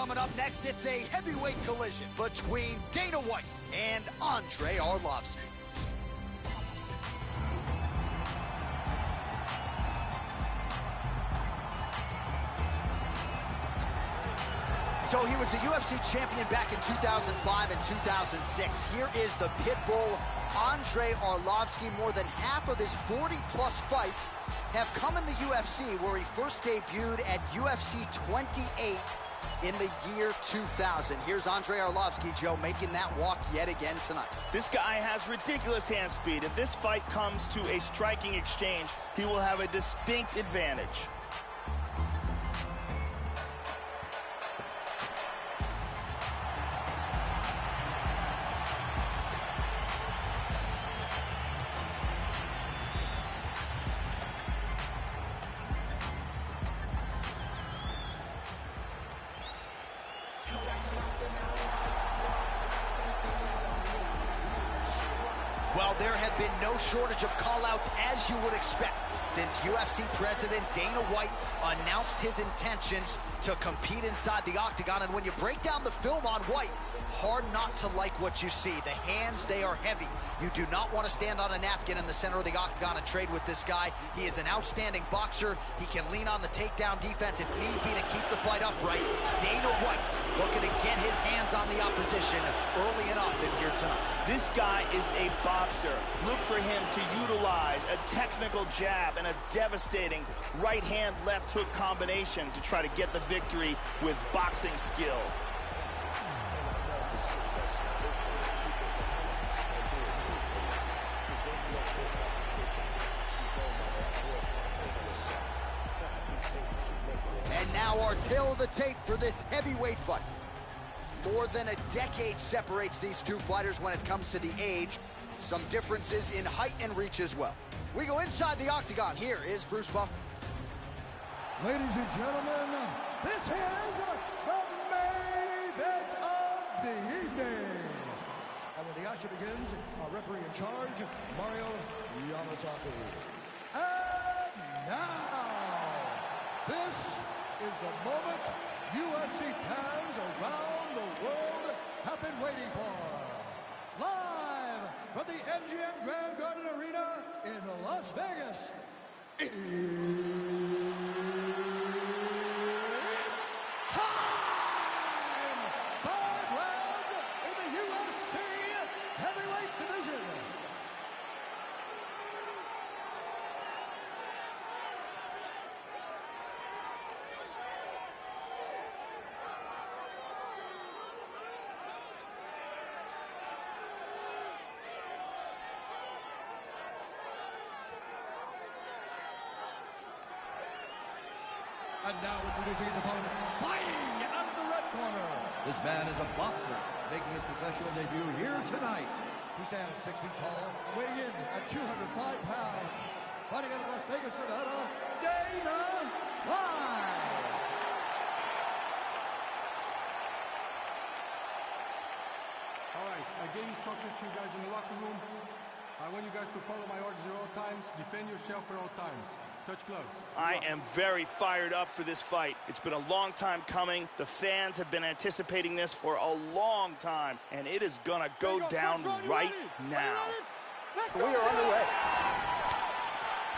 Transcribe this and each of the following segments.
Coming up next, it's a heavyweight collision between Dana White and Andrei Arlovski. So he was a UFC champion back in 2005 and 2006. Here is the pit bull, Andrei Arlovski. More than half of his 40-plus fights have come in the UFC, where he first debuted at UFC 28 in the year 2000. Here's Andrei Arlovski, Joe, making that walk yet again tonight. This guy has ridiculous hand speed. If this fight comes to a striking exchange, he will have a distinct advantage. Well, there have been no shortage of call-outs, as you would expect, since UFC President Dana White announced his intentions to compete inside the octagon. And when you break down the film on White, hard not to like what you see. The hands, they are heavy. You do not want to stand on a napkin in the center of the octagon and trade with this guy. He is an outstanding boxer. He can lean on the takedown defense if need be to keep the fight upright. Dana White looking to get his hands on the opposition early and often here tonight. This guy is a boxer. Look for him to utilize a technical jab and a devastating right hand, left hook combination to try to get the victory with boxing skill. And now our tail of the tape for this heavyweight fight. More than a decade separates these two fighters when it comes to the age. Some differences in height and reach as well. We go inside the octagon. Here is Bruce Buffer. Ladies and gentlemen, this is the main event of the evening. And when the action begins, our referee in charge, Mario Yamasaki. And now, this is the moment UFC fans around the world have been waiting for. Live from the MGM Grand Garden Arena in Las Vegas. It's time! 5 rounds in the UFC Heavyweight Division. And now introducing his opponent, fighting out of the red corner. This man is a boxer, making his professional debut here tonight. He stands 6 feet tall, weighing in at 205 pounds. Fighting out of Las Vegas, Nevada, Dana White. All right, I gave instructions to you guys in the locker room. I want you guys to follow my orders at all times, defend yourself at all times. Touch gloves. I am very fired up for this fight. It's been a long time coming. The fans have been anticipating this for a long time, and it is gonna go down right now. We are underway.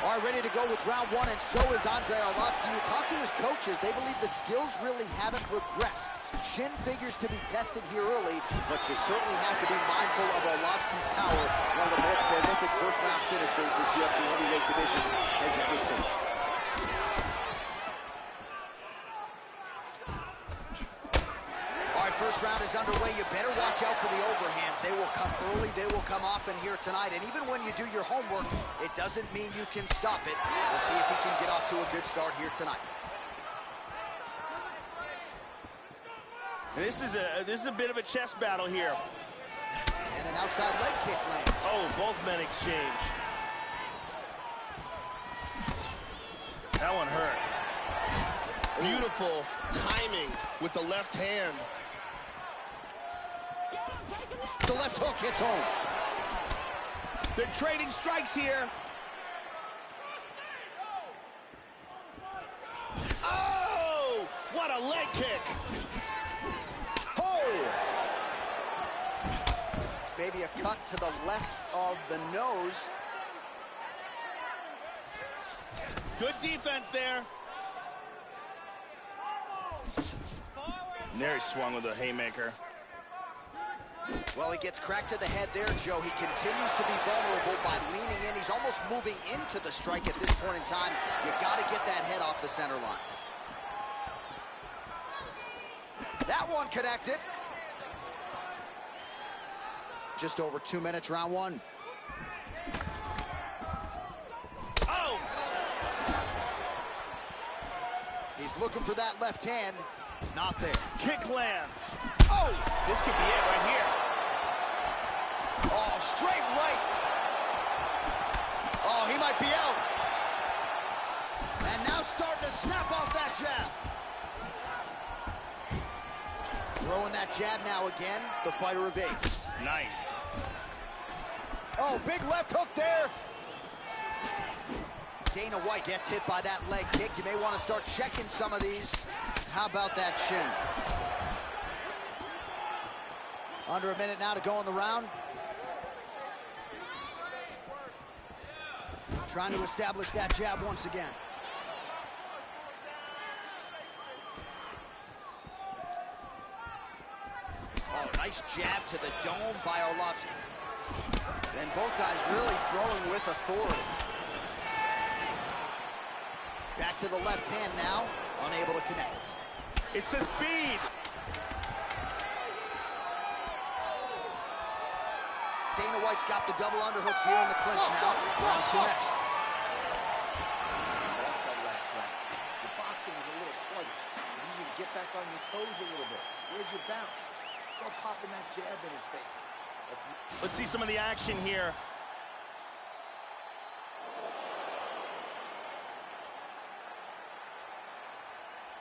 All right, ready to go with round one, and so is Andrei Arlovski. You talk to his coaches, they believe the skills really haven't regressed. Chin figures to be tested here early, but you certainly have to be mindful of Arlovski's power, one of the more prolific first-round finishers this UFC heavyweight division has ever seen. All right, first round is underway. You better watch out for the overhands. They will come early, they will come often here tonight, and even when you do your homework, it doesn't mean you can stop it. We'll see if he can get off to a good start here tonight. This is a bit of a chess battle here. And an outside leg kick lands. Oh, both men exchange. That one hurt. Beautiful timing with the left hand. The left hook hits home. They're trading strikes here. Oh, what a leg kick. maybe a cut to the left of the nose. Good defense there. And there he swung with a haymaker. Well, he gets cracked to the head there, Joe. He continues to be vulnerable by leaning in. He's almost moving into the strike at this point in time. You got to get that head off the center line. That one connected. Just over 2 minutes, round one. Oh! He's looking for that left hand. Not there. Kick lands. Oh! This could be it right here. Oh, straight right. Oh, he might be out. And now starting to snap off that jab. Throwing that jab now again. The fighter evades. Nice. Oh, big left hook there. Dana White gets hit by that leg kick. You may want to start checking some of these. How about that shin? Under a minute now to go in the round. Trying to establish that jab once again. Oh, nice jab to the dome by Arlovsky. And both guys really throwing with authority. Back to the left hand now, unable to connect. It's the speed. Dana White's got the double underhooks here in the clinch now. Round two next. Your boxing is a little sluggish. You need to get back on your toes a little bit. Where's your bounce? Start popping that jab in his face. Let's see some of the action here.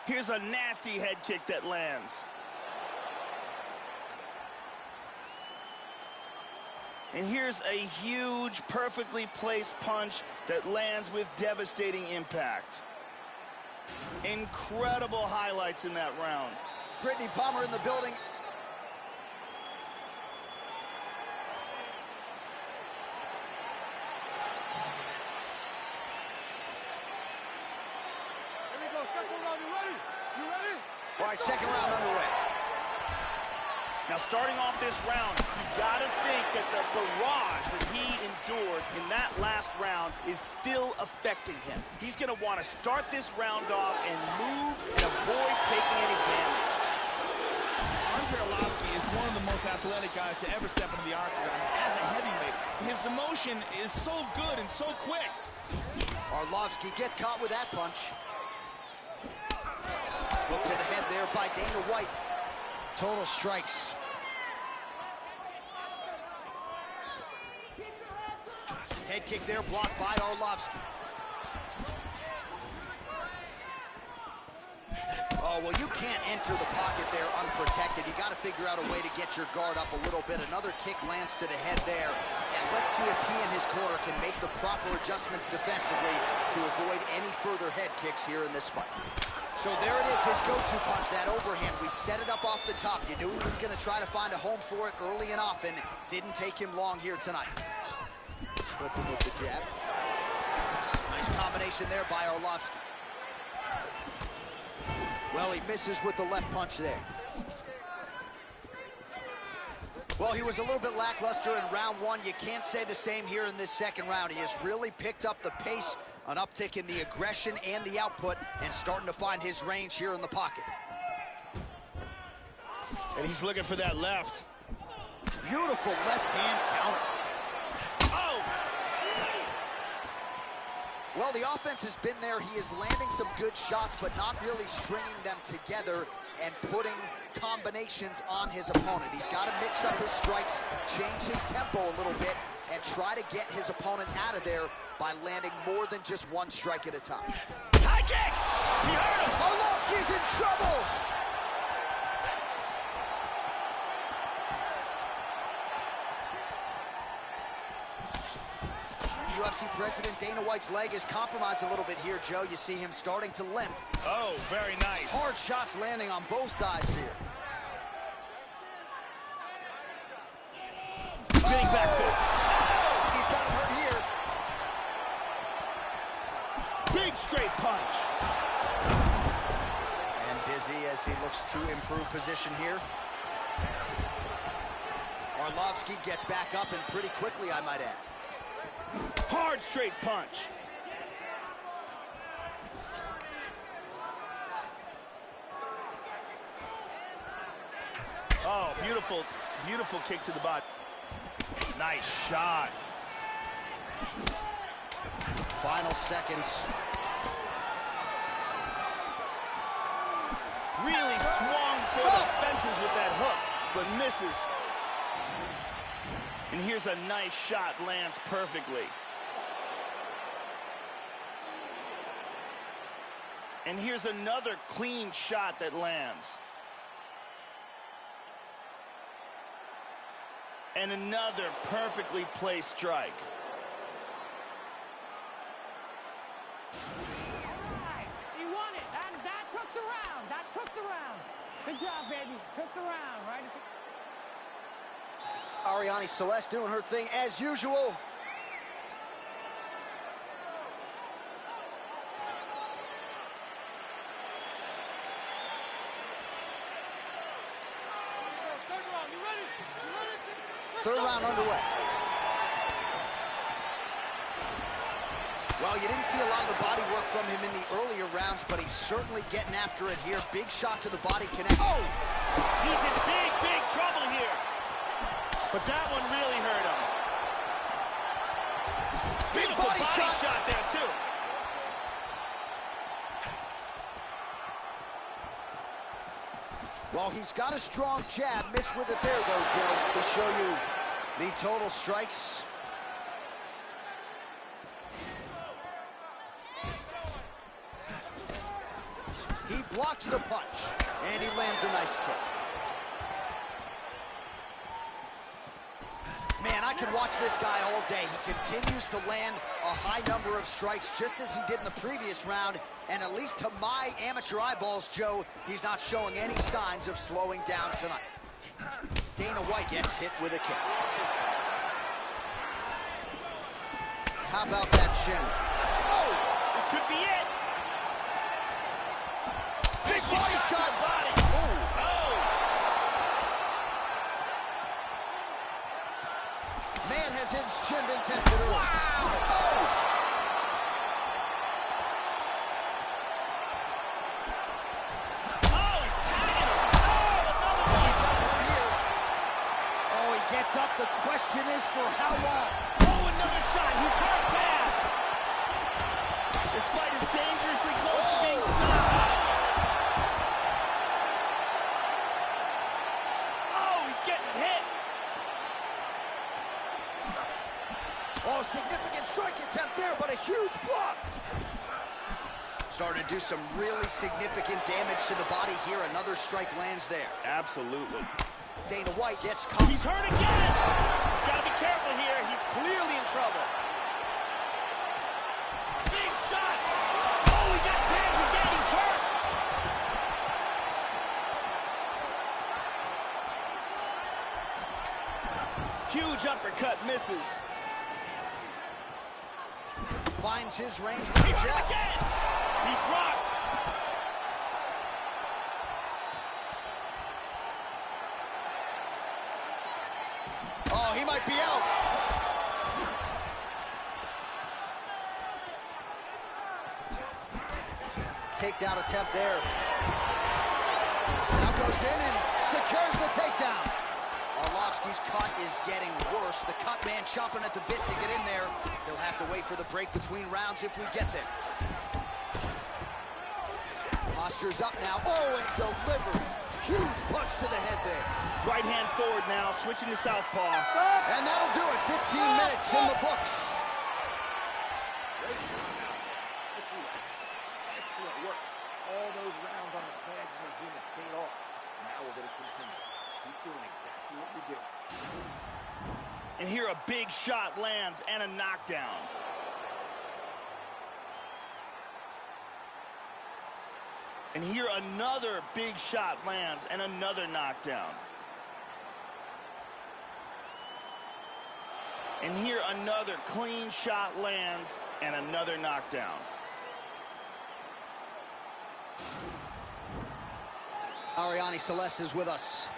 Here's a nasty head kick that lands. And here's a huge, perfectly placed punch that lands with devastating impact. Incredible highlights in that round. Brittany Palmer in the building. All right, second round underway. Now, starting off this round, you've got to think that the barrage that he endured in that last round is still affecting him. He's going to want to start this round off and move and avoid taking any damage. Andre Arlovsky is one of the most athletic guys to ever step into the octagon. As a heavyweight, his emotion is so good and so quick. Arlovsky gets caught with that punch. Look to the head there by Dana White. Total strikes. Head kick there, blocked by Arlovsky. Oh, well, you can't enter the pocket there unprotected. You got to figure out a way to get your guard up a little bit. Another kick lands to the head there. And let's see if he and his corner can make the proper adjustments defensively to avoid any further head kicks here in this fight. So there it is, his go-to punch, that overhand. We set it up off the top. You knew he was going to try to find a home for it early and often. Didn't take him long here tonight. Flipping with the jab. Nice combination there by Arlovsky. Well, he misses with the left punch there. Well, he was a little bit lackluster in round one. You can't say the same here in this second round. He has really picked up the pace, an uptick in the aggression and the output, and starting to find his range here in the pocket. And he's looking for that left. Beautiful left hand counter. Oh! Well, the offense has been there. He is landing some good shots, but not really stringing them together and putting combinations on his opponent. He's got to mix up his strikes, change his tempo a little bit, and try to get his opponent out of there by landing more than just one strike at a time. High kick! He hurt him! Arlovsky's in trouble! UFC President Dana White's leg is compromised a little bit here, Joe. You see him starting to limp. Oh, very nice. Hard shots landing on both sides here. Spinning back fist. He's got him hurt here. Big straight punch. And busy as he looks to improve position here. Arlovsky gets back up, and pretty quickly, I might add. Hard straight punch. Oh, beautiful, beautiful kick to the body. Nice shot. Final seconds. Really swung for the fences with that hook, but misses. And here's a nice shot, lands perfectly. And here's another clean shot that lands. And another perfectly placed strike. He won it. That took the round. That took the round. Good job, baby. Took the round, right? Ariane Celeste doing her thing as usual. Third round underway. Well, you didn't see a lot of the body work from him in the earlier rounds, but he's certainly getting after it here. Big shot to the body connect. Oh! He's in big, big trouble here. But that one really hurt him. Beautiful body shot there, too. Well, he's got a strong jab. Missed with it there, though, Joe. To show you the total strikes. He blocks the punch, and he lands a nice kick. Man, I could watch this guy all day. He continues to land a high number of strikes, just as he did in the previous round. And at least to my amateur eyeballs, Joe, he's not showing any signs of slowing down tonight. Dana White gets hit with a kick. How about that shin? Oh, this could be it. Big body shot. Body. Ooh. Oh. Man, has his chin been tested early. Wow. Oh. Oh, he's tagging him. Oh, another one. He's got him here. Oh, he gets up. The question is for how long? Oh, another shot. He's hurt bad. This fight is dangerously close to being stopped. Oh, he's getting hit. Oh, significant strike attempt there, but a huge block. Starting to do some really significant damage to the body here. Another strike lands there. Absolutely. Dana White gets caught. He's hurt again. He's got to be careful here. He's clearly in trouble. Big shots. Oh, he got tagged again. He's hurt. Huge uppercut misses. Finds his range with the He's hurt jab. again. He's rocked. Oh, he might be out. Takedown attempt there. Now goes in and secures the takedown. Arlovsky's cut is getting worse. The cut man chomping at the bit to get in there. He'll have to wait for the break between rounds if we get there. Posture's up now. Oh, and delivers. Huge punch to the head there. Right hand forward now, switching to southpaw. And that'll do it. 15 minutes in the books. Just relax. Excellent work. All those rounds on the pads in the gym have paid off. Now we're going to continue. Keep doing exactly what you're doing. And here a big shot lands and a knockdown. And here another big shot lands and another knockdown. And here another clean shot lands and another knockdown. Ariane Celeste is with us.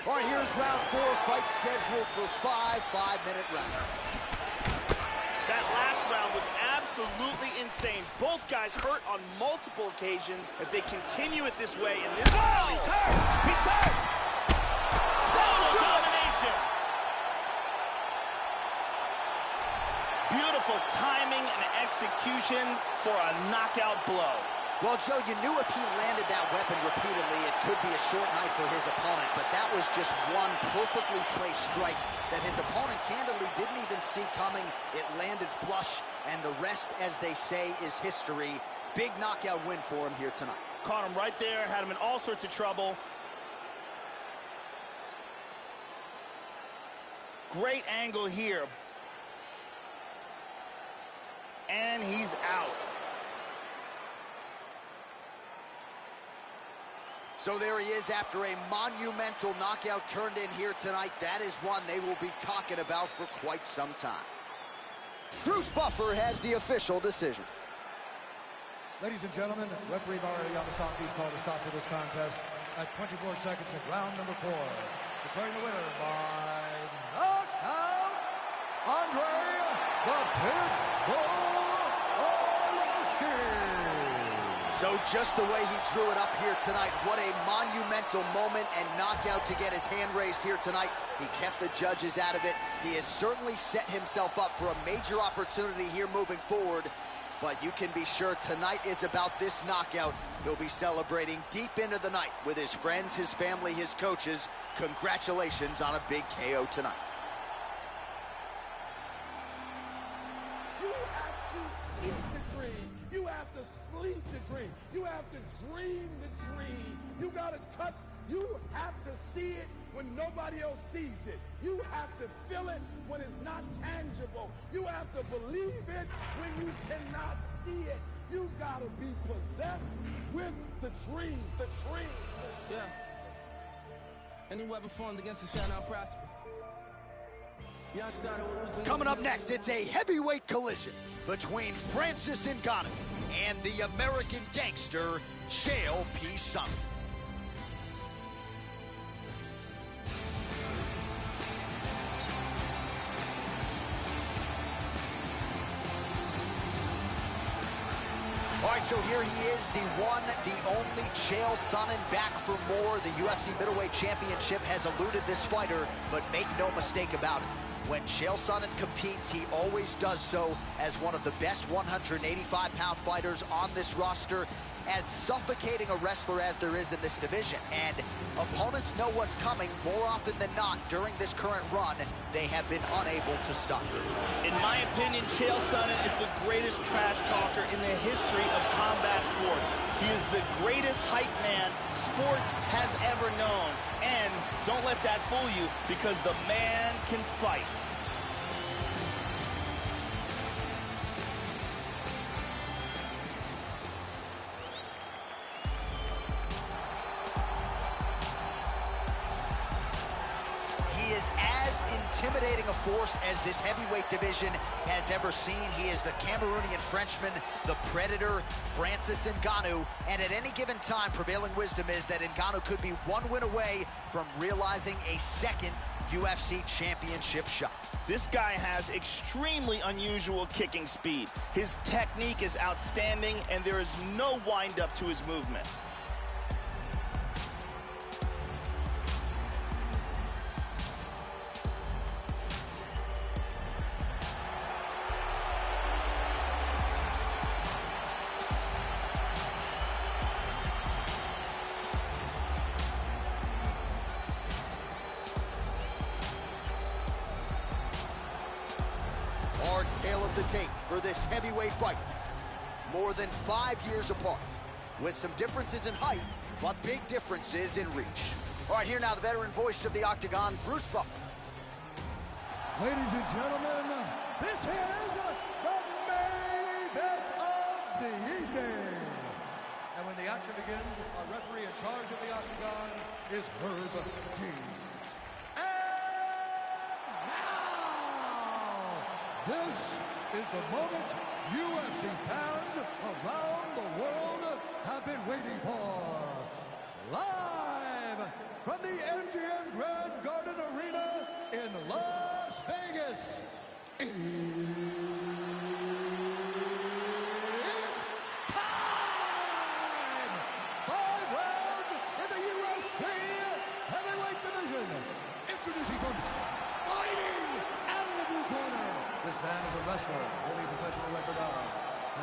All right, here's round 4, fight scheduled for 5 5-minute rounds. That last round was absolutely insane. Both guys hurt on multiple occasions. If they continue it this way in this... Oh, he's hurt! He's hurt! Total domination! Beautiful timing and execution for a knockout blow. Well, Joe, you knew if he landed that weapon repeatedly, it could be a short night for his opponent, but that was just one perfectly placed strike that his opponent candidly didn't even see coming. It landed flush, and the rest, as they say, is history. Big knockout win for him here tonight. Caught him right there, had him in all sorts of trouble. Great angle here. And he's out. So there he is after a monumental knockout turned in here tonight. That is one they will be talking about for quite some time. Bruce Buffer has the official decision. Ladies and gentlemen, referee Mario Yamasaki's called a stop to this contest at 24 seconds in round number 4. Declaring the winner by knockout, Andre the Pitbull Arlovski. So just the way he drew it up here tonight, what a monumental moment and knockout to get his hand raised here tonight. He kept the judges out of it. He has certainly set himself up for a major opportunity here moving forward. But you can be sure tonight is about this knockout. He'll be celebrating deep into the night with his friends, his family, his coaches. Congratulations on a big KO tonight. You have to eat the dream. You have to sleep the dream. You have to dream the dream. You got to touch. You have to see it when nobody else sees it. You have to feel it when it's not tangible. You have to believe it when you cannot see it. You got to be possessed with the dream. The dream. Yeah. Any weapon formed against us shall not prosper. Coming up next, it's a heavyweight collision between Francis Ngannou and the American gangster, Chael P. Sonnen. All right, so here he is, the one, the only Chael Sonnen, back for more. The UFC Middleweight Championship has eluded this fighter, but make no mistake about it. When Chael Sonnen competes, he always does so as one of the best 185-pound fighters on this roster, as suffocating a wrestler as there is in this division. And opponents know what's coming more often than not during this current run. They have been unable to stop him. In my opinion, Chael Sonnen is the greatest trash talker in the history of combat sports. He is the greatest hype man sports has ever known. And don't let that fool you, because the man can fight. Intimidating a force as this heavyweight division has ever seen. He is the Cameroonian Frenchman, the Predator, Francis Ngannou, and at any given time, prevailing wisdom is that Ngannou could be one win away from realizing a second UFC championship shot. This guy has extremely unusual kicking speed. His technique is outstanding, and there is no wind-up to his movement. Hard tail of the tape for this heavyweight fight. More than 5 years apart, with some differences in height, but big differences in reach. All right, here now the veteran voice of the Octagon, Bruce Buffer. Ladies and gentlemen, this is the begins, our referee in charge of the octagon is Herb Dean. And now, this is the moment UFC fans around the world have been waiting for. Live from the MGM Grand Garden Arena in Las Vegas. It's time! 5 rounds in the UFC Heavyweight Division. Introducing first, fighting out of the blue corner. This man is a wrestler, holding a professional record of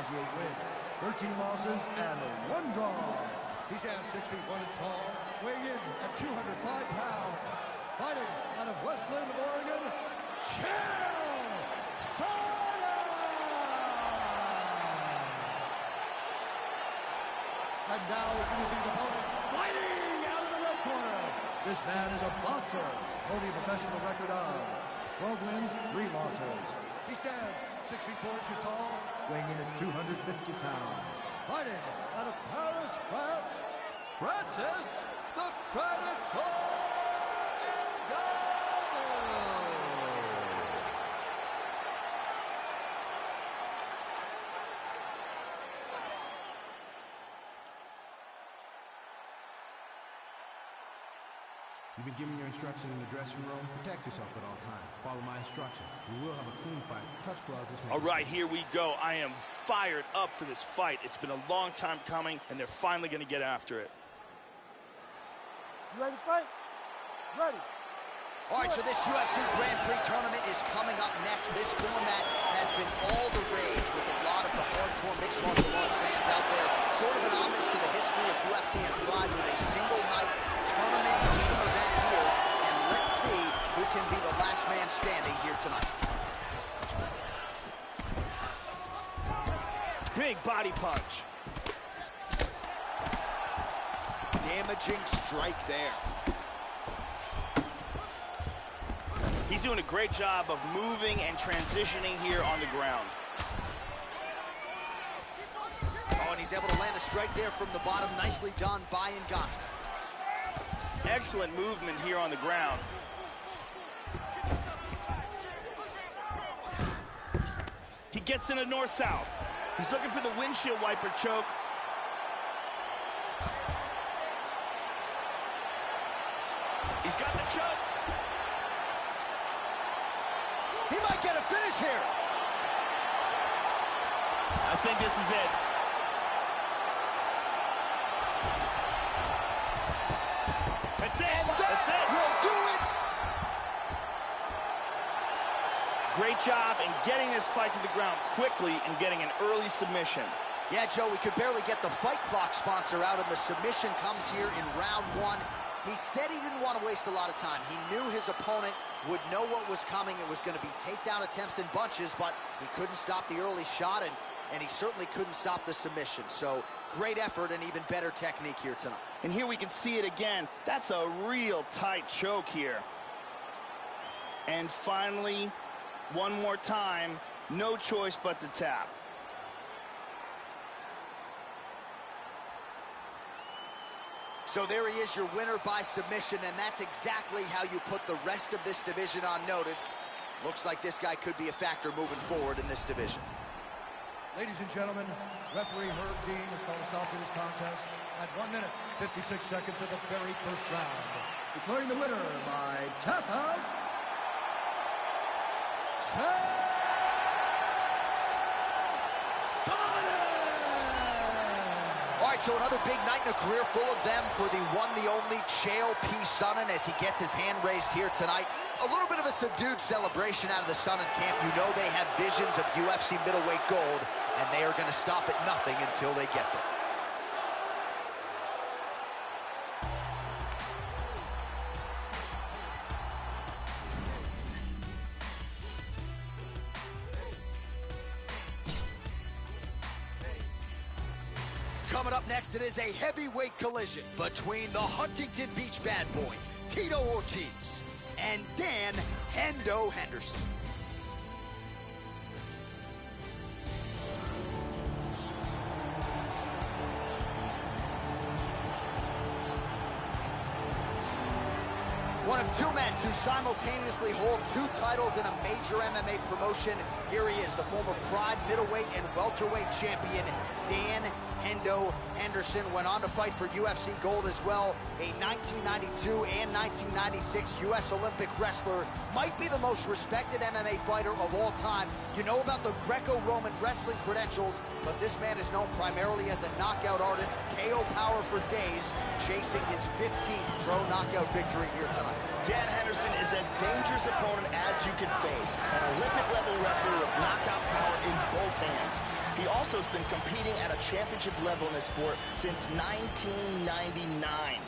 28 wins, 13 losses, and 1 draw. He stands 6 feet 1 inch tall, weighing in at 205 pounds. Fighting out of Westland, Oregon, Chael Sonnen! And now introducing his opponent, fighting out of the red corner. This man is a boxer, holding a professional record of 12 wins, 3 losses. He stands 6 feet 4 inches tall, weighing in at 250 pounds. Fighting out of Paris, France, Francis the Predator Ngannou. You've been given your instructions in the dressing room. Protect yourself at all times. Follow my instructions. We will have a clean fight. Touch gloves. All right, here we go. I am fired up for this fight. It's been a long time coming, and they're finally going to get after it. You ready to fight? Ready. All right, so this UFC Grand Prix tournament is coming up next. This format has been all the rage with a lot of the hardcore mixed martial arts fans out there. Sort of an homage to the history of UFC and Pride with a single night tournament game event here. And let's see who can be the last man standing here tonight. Big body punch. Damaging strike there. He's doing a great job of moving and transitioning here on the ground. Oh, and he's able to land a strike there from the bottom. Nicely done by Ngannou. Excellent movement here on the ground. He gets in a north-south. He's looking for the windshield wiper choke. He's got the choke. He might get a finish here. I think this is it. That's it. And That's it. will do it. Great job in getting this fight to the ground quickly and getting an early submission. Yeah, Joe, we could barely get the fight clock sponsor out, and the submission comes here in round 1. He said he didn't want to waste a lot of time. He knew his opponent would know what was coming. It was going to be takedown attempts in bunches, but he couldn't stop the early shot, and he certainly couldn't stop the submission. So great effort and even better technique here tonight. And here we can see it again. That's a real tight choke here. And finally, one more time, no choice but to tap. So there he is, your winner by submission, and that's exactly how you put the rest of this division on notice. Looks like this guy could be a factor moving forward in this division. Ladies and gentlemen, referee Herb Dean has called a stop to this contest at 1 minute, 56 seconds of the very first round. Declaring the winner by tap out, Chael Sonnen! All right, so another big night in a career full of them for the one, the only Chael P. Sonnen as he gets his hand raised here tonight. A little bit of a subdued celebration out of the Sonnen camp. You know they have visions of UFC middleweight gold, and they are going to stop at nothing until they get there. Coming up next, it is a heavyweight collision between the Huntington Beach bad boy, Tito Ortiz, and Dan Hendo Henderson. One of two men to simultaneously hold two titles in a major MMA promotion. Here he is, the former Pride middleweight and welterweight champion, Dan Hendo Henderson. Went on to fight for UFC gold as well. A 1992 and 1996 U.S. Olympic wrestler. Might be the most respected MMA fighter of all time. You know about the Greco-Roman wrestling credentials, but this man is known primarily as a knockout artist. KO power for days, chasing his 15th pro knockout victory here tonight. Dan Henderson is as dangerous opponent as you can face. An Olympic-level wrestler with knockout power in both hands. He also has been competing at a championship level in this sport since 1999.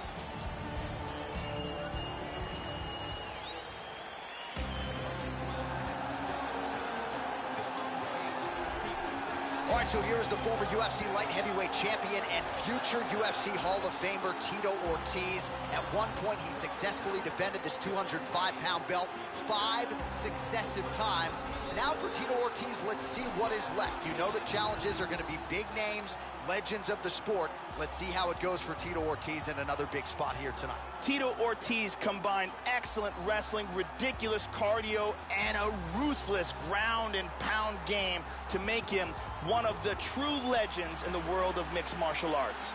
All right, so here is the former UFC light heavyweight champion and future UFC Hall of Famer Tito Ortiz. At one point, he successfully defended this 205-pound belt 5 successive times. Now for Tito Ortiz, let's see what is left. You know the challenges are going to be big names, legends of the sport. Let's see how it goes for Tito Ortiz in another big spot here tonight. Tito Ortiz combined excellent wrestling, ridiculous cardio, and a ruthless ground and pound game to make him one of the true legends in the world of mixed martial arts.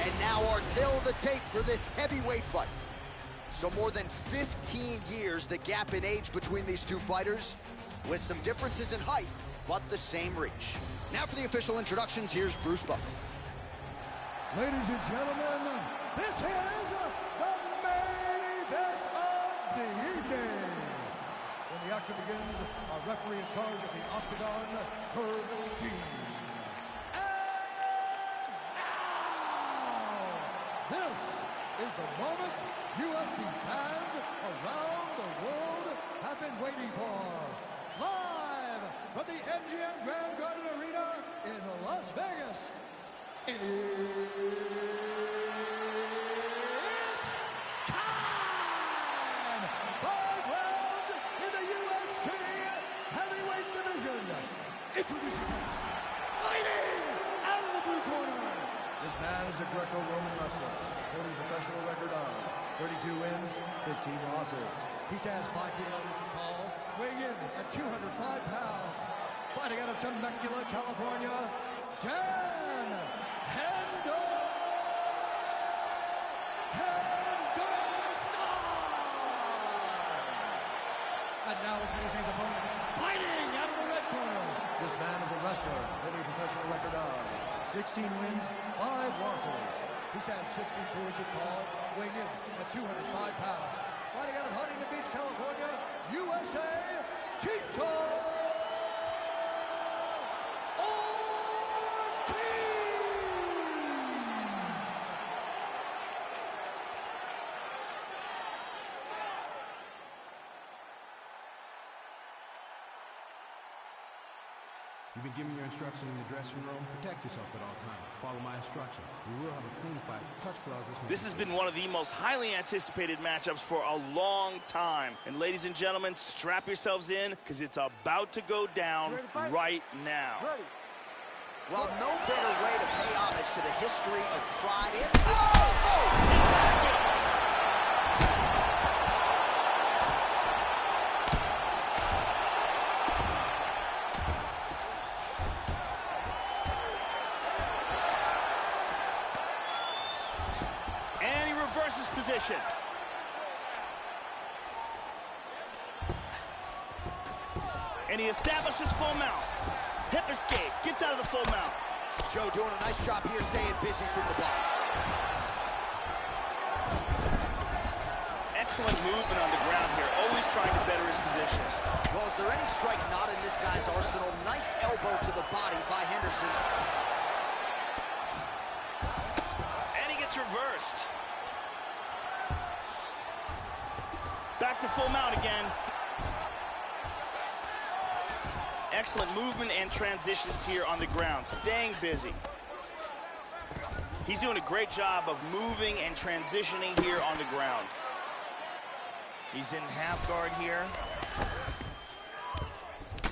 And now our tale of the tape for this heavyweight fight. So more than 15 years, the gap in age between these two fighters, with some differences in height, but the same reach. Now for the official introductions, here's Bruce Buffer. Ladies and gentlemen, this is the main event of the evening. When the action begins, our referee in charge of the Octagon, Herb G. And now, this is the moment UFC fans around the world have been waiting for. Live from the MGM Grand Garden Arena in Las Vegas. It's time! 5 rounds in the UFC Heavyweight Division. Introducing first, fighting out of the blue corner. This man is a Greco-Roman wrestler, holding a professional record of 32 wins, 15 losses. He stands 5 feet 11 inches tall, weighing in at 205 pounds. Fighting out of Temecula, California, Dan Henderson! And now introducing his opponent, fighting out of the red corner. This man is a wrestler, holding a professional record of 16 wins, 5 losses. He stands 62 inches tall, weighing in at 205 pounds. Fighting out of Huntington Beach, California, USA, Tito Ortiz! You've been given your instructions in the dressing room. Protect yourself at all times. Follow my instructions. We will have a clean fight. Touch gloves. This has been one of the most highly anticipated matchups for a long time. And ladies and gentlemen, strap yourselves in, because it's about to go down right now. Well, no better way to pay homage to the history of Pride and... And he reverses position. And he establishes full mount. Hip escape, gets out of the full mount. Joe doing a nice job here, staying busy from the bottom. Excellent movement on the ground here, always trying to better his position. Well, is there any strike not in this guy's arsenal? Nice elbow to the body by Henderson. And he gets reversed. Back to full mount again. Excellent movement and transitions here on the ground, staying busy. He's doing a great job of moving and transitioning here on the ground. He's in half guard here.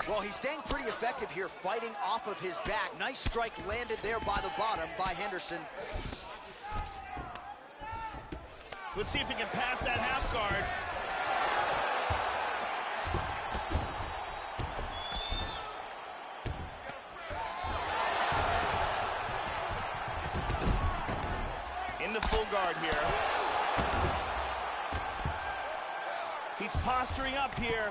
Well, he's staying pretty effective here, fighting off of his back. Nice strike landed there by the bottom by Henderson. Let's see if he can pass that half guard. In the full guard here. He's posturing up here.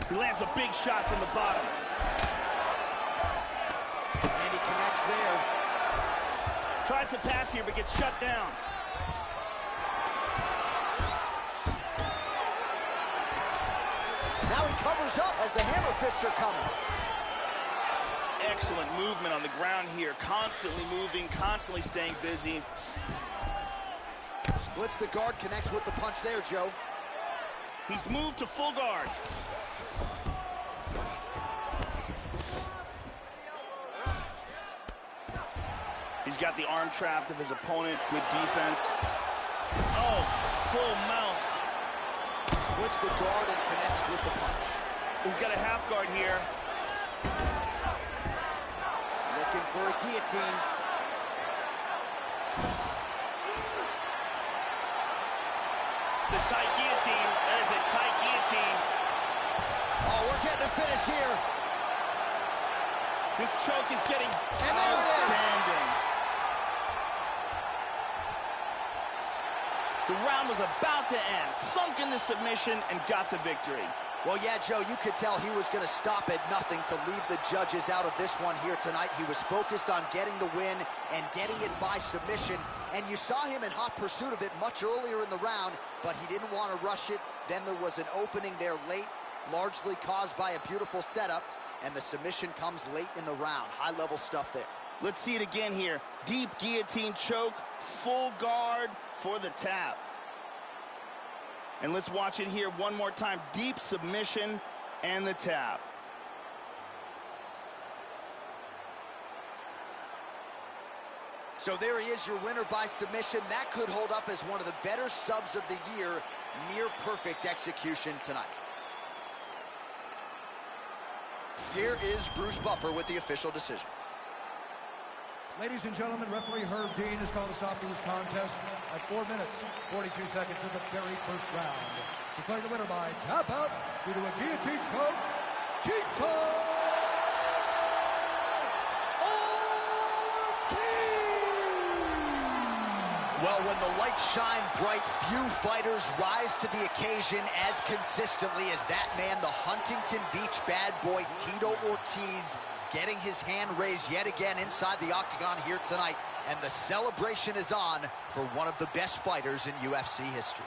He lands a big shot from the bottom. And he connects there. Tries to pass here, but gets shut down. Now he covers up as the hammer fists are coming. Excellent movement on the ground here. Constantly moving, constantly staying busy. Splits the guard, connects with the punch there, Joe. He's moved to full guard. He's got the arm trapped of his opponent. Good defense. Oh, full mount. Splits the guard and connects with the punch. He's got a half guard here. Looking for a guillotine. The tight guillotine. That is a tight guillotine. Oh, we're getting a finish here. This choke is getting outstanding. The round was about to end. Sunk in the submission and got the victory. Well, yeah, Joe, you could tell he was going to stop at nothing to leave the judges out of this one here tonight. He was focused on getting the win and getting it by submission. And you saw him in hot pursuit of it much earlier in the round, but he didn't want to rush it. Then there was an opening there late, largely caused by a beautiful setup, and the submission comes late in the round. High-level stuff there. Let's see it again here. Deep guillotine choke, full guard for the tap. And let's watch it here one more time. Deep submission and the tap. So there he is, your winner by submission. That could hold up as one of the better subs of the year. Near perfect execution tonight. Here is Bruce Buffer with the official decision. Ladies and gentlemen, referee Herb Dean has called a stop to this contest at 4 minutes, 42 seconds of the very first round. Declaring the winner by tap out due to a guillotine choke, Tito Ortiz! Well, when the lights shine bright, few fighters rise to the occasion as consistently as that man, the Huntington Beach bad boy, Tito Ortiz, getting his hand raised yet again inside the octagon here tonight. And the celebration is on for one of the best fighters in UFC history.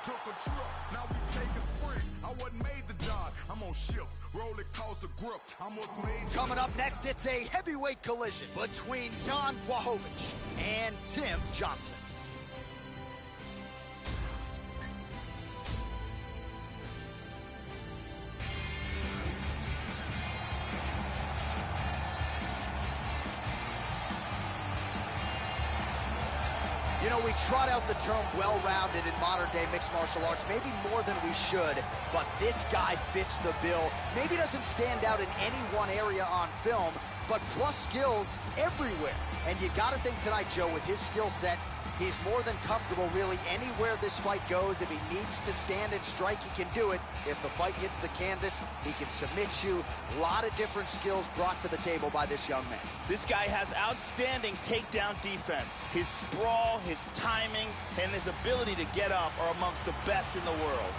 Took a trip, now we take a sprint. I wasn't made the job. I'm on ships, roll it, cause a grip. I'm what's made. Coming up next, it's a heavyweight collision between Jan Blachowicz and Tim Johnson. You know, we trot out the term well-rounded in modern-day mixed martial arts, maybe more than we should, but this guy fits the bill. Maybe doesn't stand out in any one area on film, but plus skills everywhere. And you got to think tonight, Joe, with his skill set, he's more than comfortable really anywhere this fight goes. If he needs to stand and strike, he can do it. If the fight hits the canvas, he can submit you. A lot of different skills brought to the table by this young man. This guy has outstanding takedown defense. His sprawl, his timing, and his ability to get up are amongst the best in the world.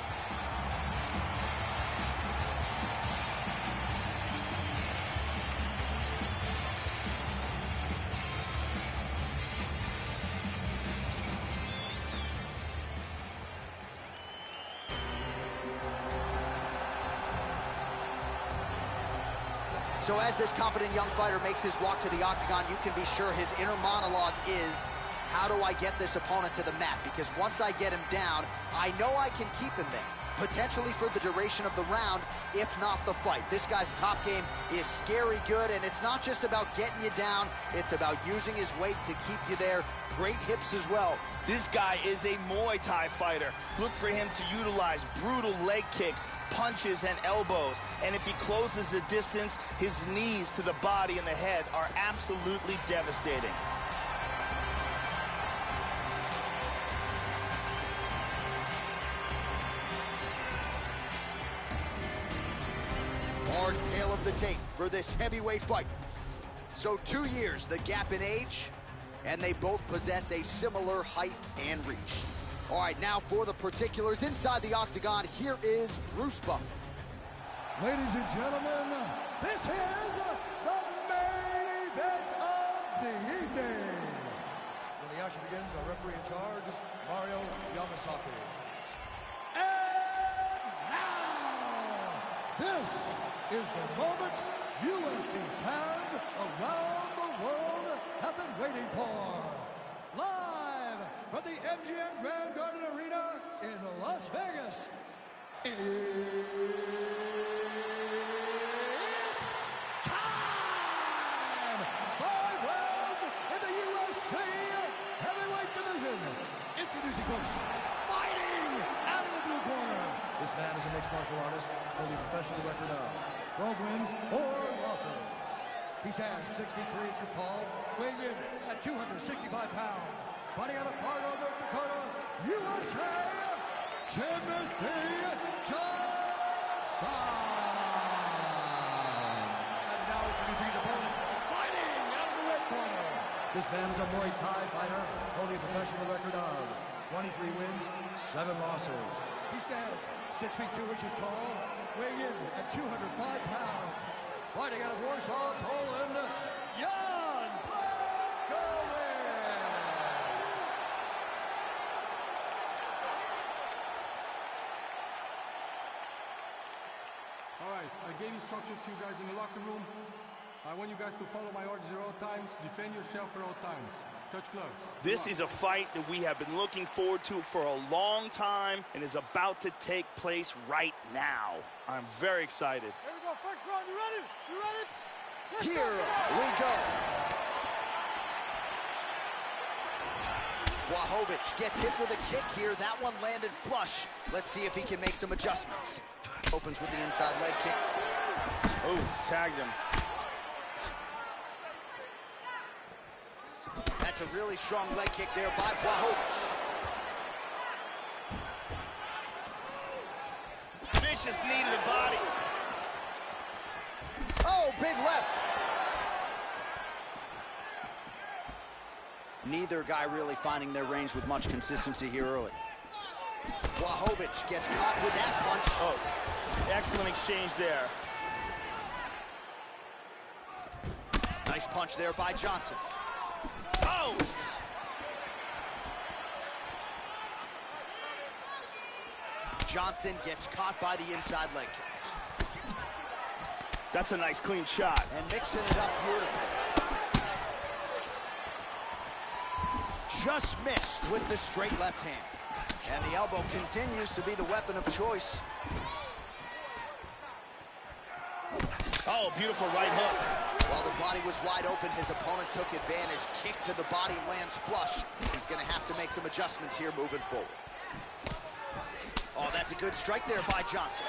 So as this confident young fighter makes his walk to the octagon, you can be sure his inner monologue is, how do I get this opponent to the mat? Because once I get him down, I know I can keep him there. potentially for the duration of the round, if not the fight. This guy's top game is scary good, and it's not just about getting you down, it's about using his weight to keep you there. Great hips as well. This guy is a Muay Thai fighter. Look for him to utilize brutal leg kicks, punches, and elbows. And if he closes the distance, his knees to the body and the head are absolutely devastating. Our tale of the tape for this heavyweight fight. So 2 years, the gap in age, and they both possess a similar height and reach. All right, now for the particulars inside the octagon, here is Bruce Buffer. Ladies and gentlemen, this is the main event of the evening. When the action begins, our referee in charge, Mario Yamasaki. And now, this is the moment UFC fans around the world have been waiting for. Live from the MGM Grand Garden Arena in Las Vegas. It's time! 5 rounds in the UFC Heavyweight Division. Introducing first, fighting out of the blue corner. This man is a mixed martial artist, holding a professional record of 12 wins, 4 losses. He stands 63 inches tall, weighing in at 265 pounds. Fighting out of Fargo, North Dakota, USA, Timothy Johnson. And now introducing his opponent, fighting out of the red corner. This man is a Muay Thai fighter, holding a professional record of 23 wins, 7 losses. He stands 6 feet 2 inches tall, weighing in at 205 pounds. Fighting out of Warsaw, Poland, Jan Blachowicz. All right, I gave instructions to you guys in the locker room. I want you guys to follow my orders at all times, defend yourself at all times. Touch gloves. This is a fight that we have been looking forward to for a long time and is about to take place right now. I'm very excited. Here we go, first round, you ready? You ready? Here we go. Blachowicz gets hit with a kick here. That one landed flush. Let's see if he can make some adjustments. Opens with the inside leg kick. Oh, tagged him. That's a really strong leg kick there by Blachowicz. Vicious knee to the body. Oh, big left. Neither guy really finding their range with much consistency here early. Blachowicz gets caught with that punch. Oh, excellent exchange there. Nice punch there by Johnson. Oh! Johnson gets caught by the inside leg kick. That's a nice clean shot. And mixing it up beautifully. Just missed with the straight left hand. And the elbow continues to be the weapon of choice. Oh, beautiful right hook. While the body was wide open, his opponent took advantage. Kick to the body, lands flush. He's going to have to make some adjustments here moving forward. Oh, that's a good strike there by Johnson.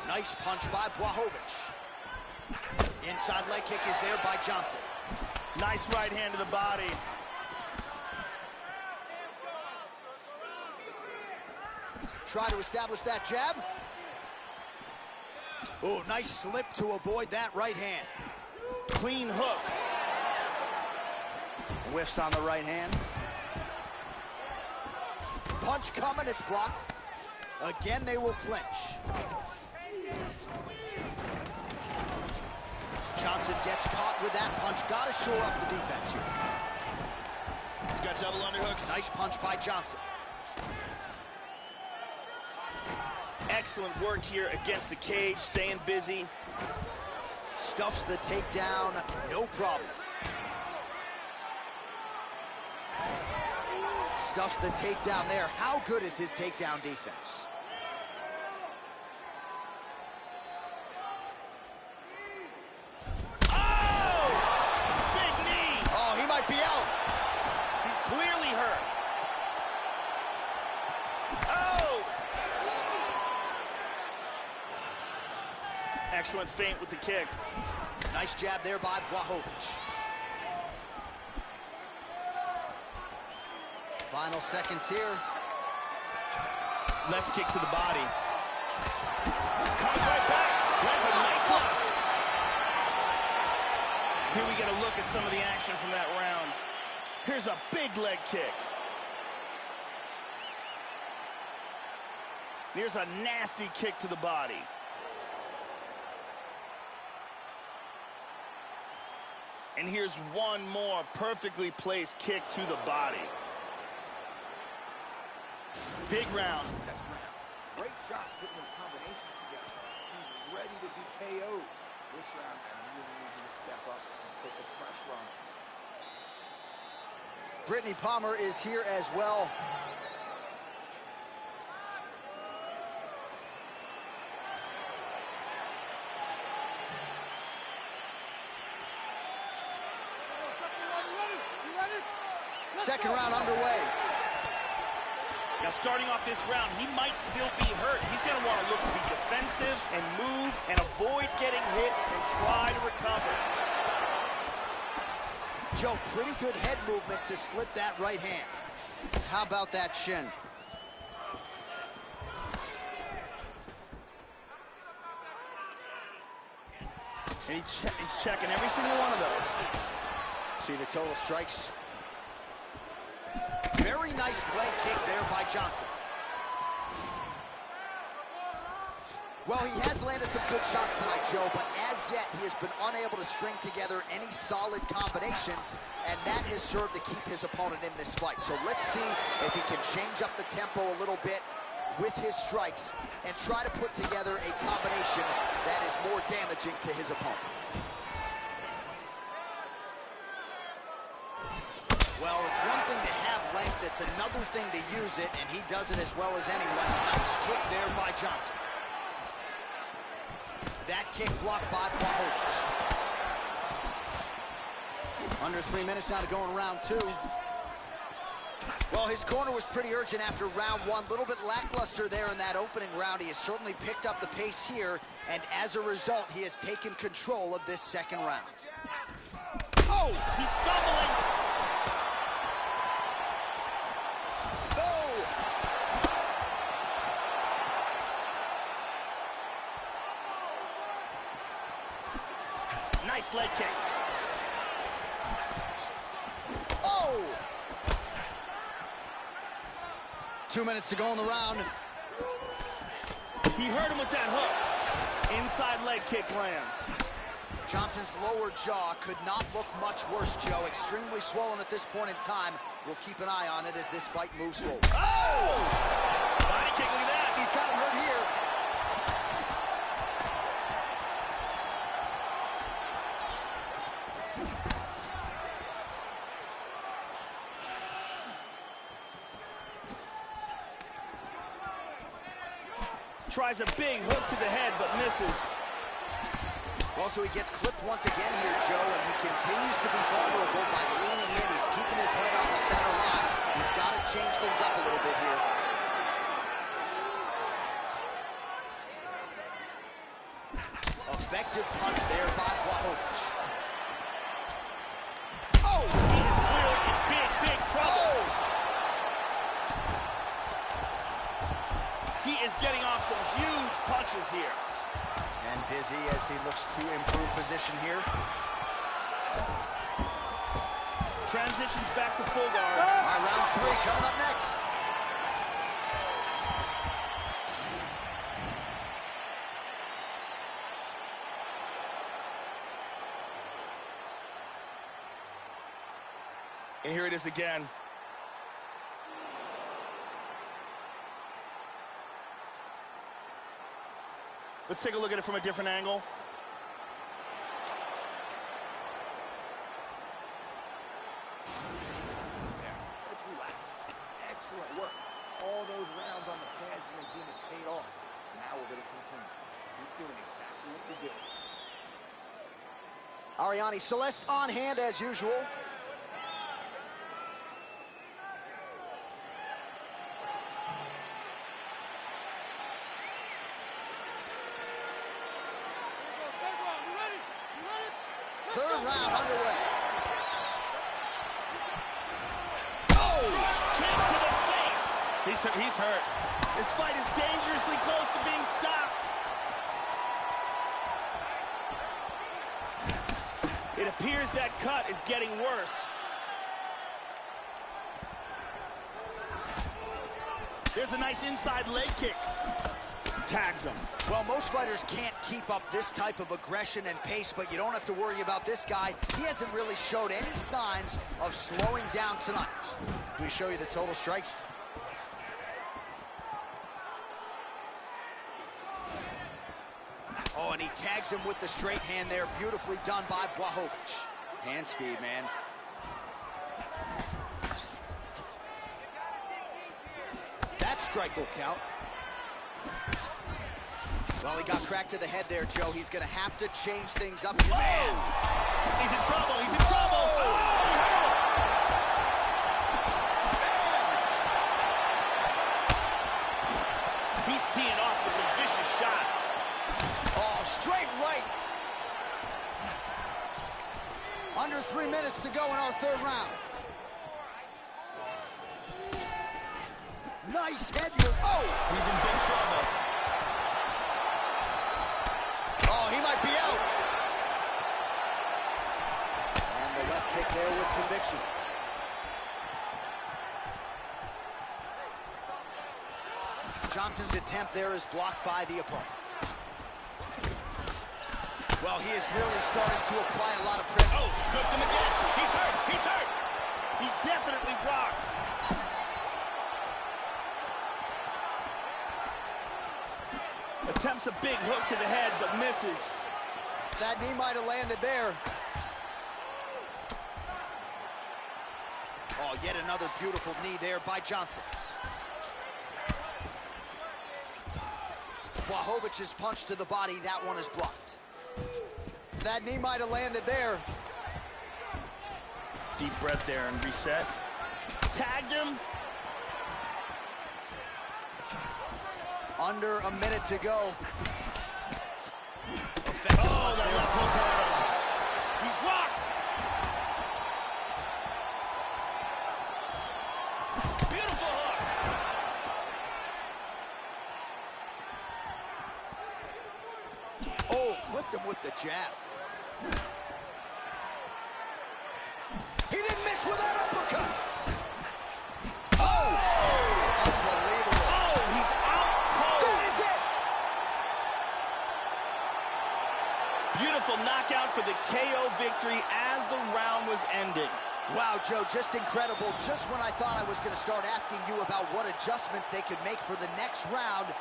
Nice punch by Blachowicz. Inside leg kick is there by Johnson. Nice right hand to the body. Try to establish that jab. Oh, nice slip to avoid that right hand. Clean hook. Whiffs on the right hand. Punch coming, it's blocked. Again, they will clinch. Johnson gets caught with that punch. Got to shore up the defense here. He's got double underhooks. Nice punch by Johnson. Excellent work here against the cage, staying busy. Stuffs the takedown, no problem. Stuffs the takedown there. How good is his takedown defense? Oh! Big knee! Oh, he might be out. He's clearly hurt. Oh! Excellent feint with the kick. Nice jab there by Blachowicz. Final seconds here. Left kick to the body. Comes right back. Lands a nice left. Here we get a look at some of the action from that round. Here's a big leg kick. Here's a nasty kick to the body. And here's one more perfectly placed kick to the body. Big round. Best round. Great job putting those combinations together. He's ready to be KO'd. This round, I really need you to step up and put the pressure on him. Brittany Palmer is here as well. Second round underway. Now, starting off this round, he might still be hurt. He's going to want to look to be defensive and move and avoid getting hit and try to recover. Joe, pretty good head movement to slip that right hand. How about that shin? And he's checking every single one of those. See the total strikes. Very nice leg kick there by Johnson. Well, he has landed some good shots tonight, Joe, but as yet, he has been unable to string together any solid combinations, and that has served to keep his opponent in this fight. So let's see if he can change up the tempo a little bit with his strikes and try to put together a combination that is more damaging to his opponent. Well, it's one thing to have length, it's another thing to use it, and he does it as well as anyone. Nice kick there by Johnson. That kick blocked by Blachowicz. Under 3 minutes now to go in round two. Well, his corner was pretty urgent after round one. A little bit lackluster there in that opening round. He has certainly picked up the pace here, and as a result, he has taken control of this second round. Oh, he's stumbling. Nice leg kick. Oh! 2 minutes to go in the round. He hurt him with that hook. Inside leg kick lands. Johnson's lower jaw could not look much worse, Joe. Extremely swollen at this point in time. We'll keep an eye on it as this fight moves forward. Oh! Body kick, look at that. He's got him hurt here. Tries a big hook to the head, but misses. Well, so he gets clipped once again here, Joe, and he continues to be vulnerable by leaning in. He's keeping his head on the center line. He's got to change things up a little bit here. Effective punch there by Blachowicz. Oh! He is clearly in big, big trouble. Oh! He is getting off some huge punches here. And busy as he looks to improve position here. Transitions back to full guard. All right, round three coming up next. And here it is again. Let's take a look at it from a different angle. Let's relax. Excellent work. All those rounds on the pads in the gym have paid off. Now we're going to continue. Keep doing exactly what you're doing. Ariane Celeste on hand as usual. Third round underway. Oh! Kick to the face. He's hurt. This fight is dangerously close to being stopped. It appears that cut is getting worse. There's a nice inside leg kick. Tags him. Well, most fighters can't keep up this type of aggression and pace, but you don't have to worry about this guy. He hasn't really showed any signs of slowing down tonight. Do we show you the total strikes? Oh, and he tags him with the straight hand there. Beautifully done by Blachowicz. Hand speed, man. That strike will count. Well, he got cracked to the head there, Joe. He's going to have to change things up. Man. He's in trouble. He's in trouble. Oh! He's teeing off with some vicious shots. Oh, straight right. Under 3 minutes to go in our third round. Nice head move. Oh! He's in big trouble. Oh, he might be out. And the left kick there with conviction. Johnson's attempt there is blocked by the opponent. Well, he is really starting to apply a lot of pressure. Oh, cooked him again. He's hurt. He's hurt. He's definitely rocked. Attempts a big hook to the head, but misses. That knee might have landed there. Oh, yet another beautiful knee there by Johnson. Blachowicz punch to the body, that one is blocked. That knee might have landed there. Deep breath there and reset. Tagged him. Under a minute to go. Oh, that left hook hurt him. He's rocked. Beautiful hook. Oh, clipped him with the jab. He didn't miss with that uppercut. Oh! Unbelievable. Oh, he's out cold. That is it. Beautiful knockout for the KO victory as the round was ending. Wow, Joe, just incredible. Just when I thought I was going to start asking you about what adjustments they could make for the next round,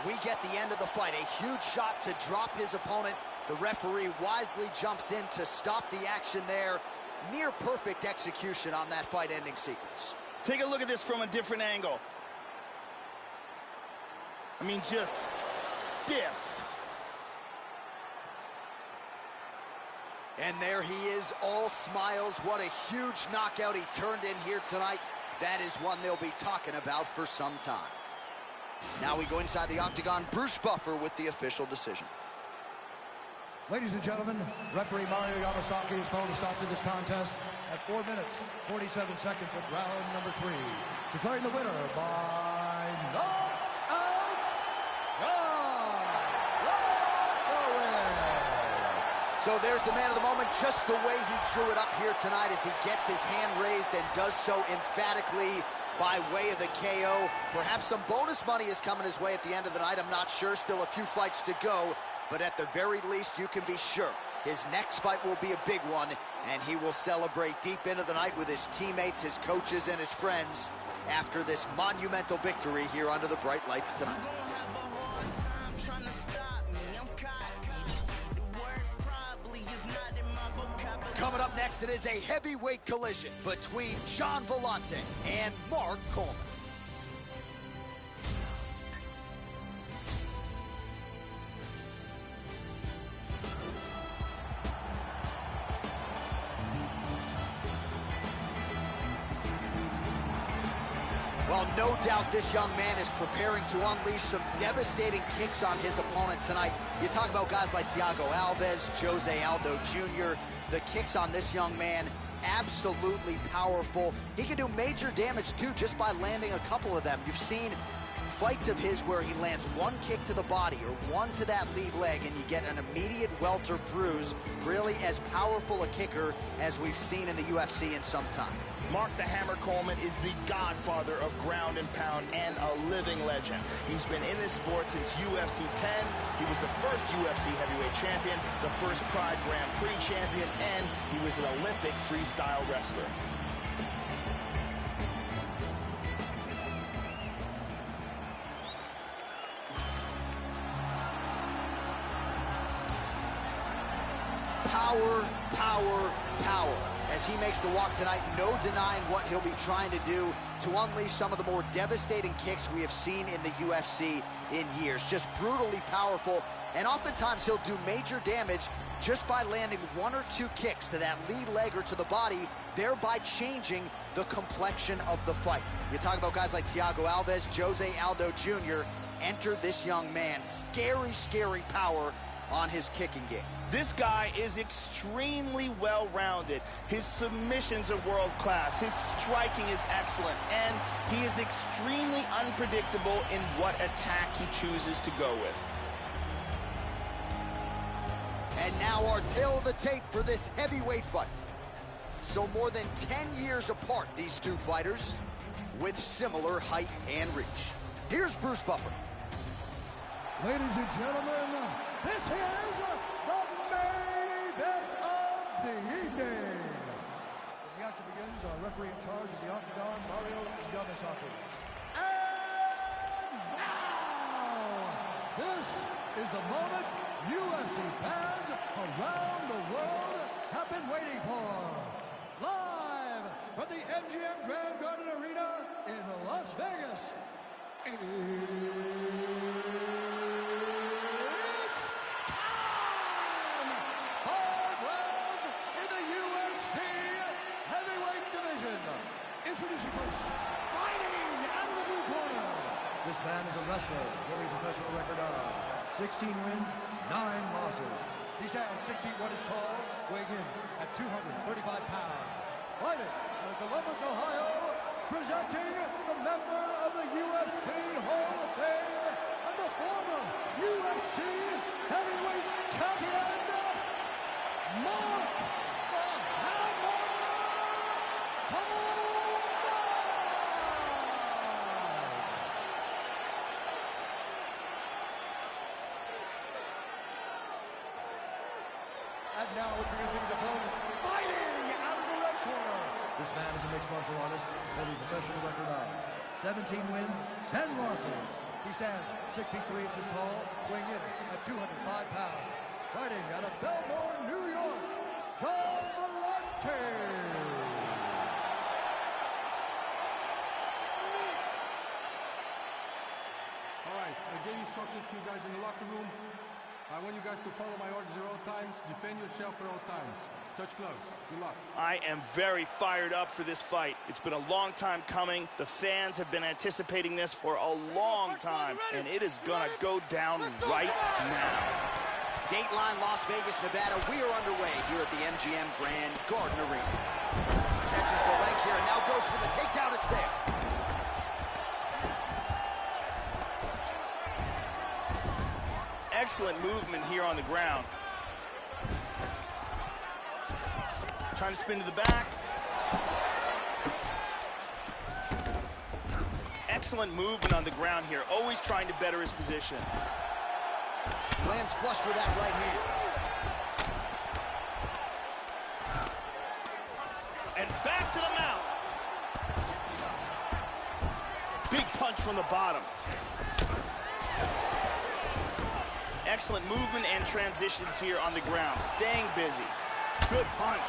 we get the end of the fight. A huge shot to drop his opponent. The referee wisely jumps in to stop the action there. Near perfect execution on that fight-ending sequence. Take a look at this from a different angle. I mean, just stiff. And there he is, all smiles. What a huge knockout he turned in here tonight. That is one they'll be talking about for some time. Now we go inside the octagon. Bruce Buffer with the official decision. Ladies and gentlemen, referee Mario Yamasaki is called to stop to this contest at 4 minutes, 47 seconds of round number 3. Declaring the winner by knockout, So there's the man of the moment, just the way he drew it up here tonight as he gets his hand raised and does so emphatically by way of the KO. Perhaps some bonus money is coming his way at the end of the night. I'm not sure. Still a few fights to go. But at the very least, you can be sure his next fight will be a big one, and he will celebrate deep into the night with his teammates, his coaches, and his friends after this monumental victory here under the bright lights tonight. Coming up next, it is a heavyweight collision between John Vellante and Mark Coleman. Well, no doubt this young man is preparing to unleash some devastating kicks on his opponent tonight. You talk about guys like Thiago Alves, Jose Aldo Jr. The kicks on this young man, absolutely powerful. He can do major damage, too, just by landing a couple of them. You've seen fights of his where he lands one kick to the body or one to that lead leg, and you get an immediate welter bruise. Really as powerful a kicker as we've seen in the UFC in some time. Mark the Hammer Coleman is the godfather of ground and pound and a living legend. He's been in this sport since UFC 10. He was the first UFC heavyweight champion, the first Pride Grand Prix champion, and he was an Olympic freestyle wrestler. Power, power, power. As he makes the walk tonight, no denying what he'll be trying to do to unleash some of the more devastating kicks we have seen in the UFC in years. Just brutally powerful, and oftentimes he'll do major damage just by landing one or two kicks to that lead leg or to the body, thereby changing the complexion of the fight. You talk about guys like Thiago Alves, Jose Aldo Jr. Enter this young man. Scary, scary power on his kicking game. This guy is extremely well-rounded. His submissions are world-class. His striking is excellent. And he is extremely unpredictable in what attack he chooses to go with. And now our tale of the tape for this heavyweight fight. So more than 10 years apart, these two fighters, with similar height and reach. Here's Bruce Buffer. Ladies and gentlemen, this is the main event of the evening. When the action begins, our referee in charge of the Octagon, Mario Yamasaki. And now, this is the moment UFC fans around the world have been waiting for. Live from the MGM Grand Garden Arena in Las Vegas. It's time! 5 rounds in the UFC Heavyweight Division. Introducing first, fighting out of the blue corner. This man is a wrestler with a professional record of 16 wins, 9 losses. He stands 6 feet 1 inch tall, weighing in at 235 pounds. Fighting out of Columbus, Ohio, presenting the member of the UFC Hall of Fame and the former UFC Heavyweight Champion, Mark the Hammer Coleman! And now introducing his opponent, fighting out of the red corner. This man is a mixed martial artist with a professional record of 17 wins, 10 losses. He stands 6 feet 3 inches tall, weighing in at 205 pounds. Fighting out of Belmore, New York, John Malante. All right, I gave instructions to you guys in the locker room. I want you guys to follow my orders at all times. Defend yourself at all times. Touch gloves. Good luck. I am very fired up for this fight. It's been a long time coming. The fans have been anticipating this for a long time, and it is gonna go down right now. Dateline, Las Vegas, Nevada. We are underway here at the MGM Grand Garden Arena. Catches the leg here and now goes for the takedown. It's there. Excellent movement here on the ground. Trying to spin to the back. Excellent movement on the ground here. Always trying to better his position. Lands flush with that right hand. And back to the mount. Big punch from the bottom. Excellent movement and transitions here on the ground. Staying busy. Good punch.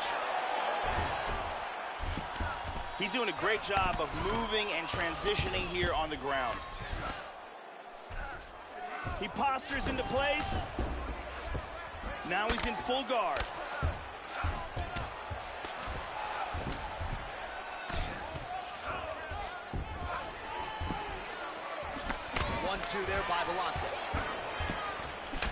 He's doing a great job of moving and transitioning here on the ground. He postures into place. Now he's in full guard. to there by Volante.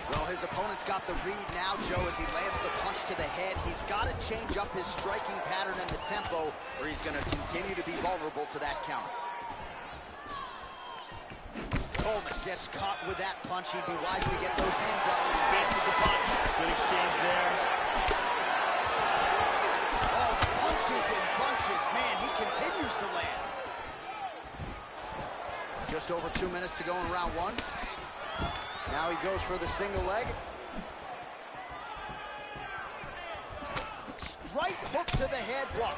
Well, his opponent's got the read now, Joe, as he lands the punch to the head. He's got to change up his striking pattern and the tempo, or he's going to continue to be vulnerable to that counter. Coleman gets caught with that punch. He'd be wise to get those hands up. Feints with the punch. Good exchange there. Oh, punches and bunches. Man, he continues to land. Just over 2 minutes to go in round one. Now he goes for the single leg. Right hook to the head, blocked.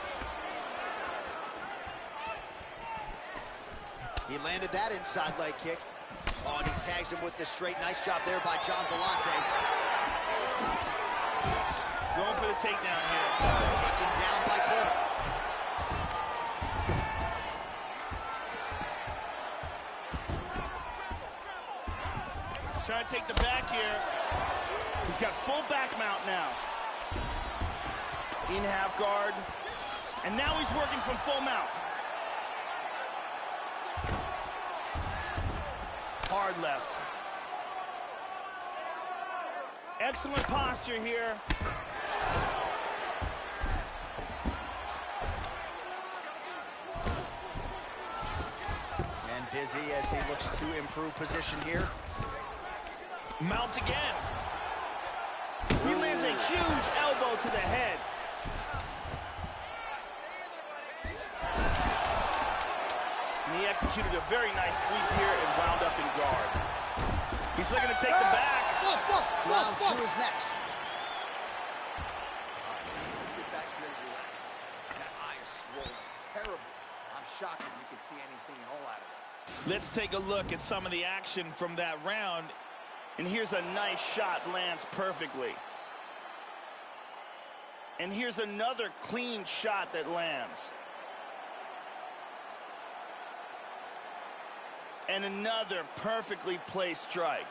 He landed that inside leg kick. Oh, and he tags him with the straight. Nice job there by John Volante. Going for the takedown here. Taken down by Coleman. Trying to take the back here. He's got full back mount now. In half guard. And now he's working from full mount. Hard left. Excellent posture here. And busy as he looks to improve position here. Mount again. He lands a huge elbow to the head. And he executed a very nice sweep here and wound up in guard. He's looking to take the back. Round two is next. Get back here and relax. That eye is swollen. It's terrible. I'm shocked if you can see anything at all out of it. Let's take a look at some of the action from that round. And here's a nice shot, lands perfectly. And here's another clean shot that lands. And another perfectly placed strike.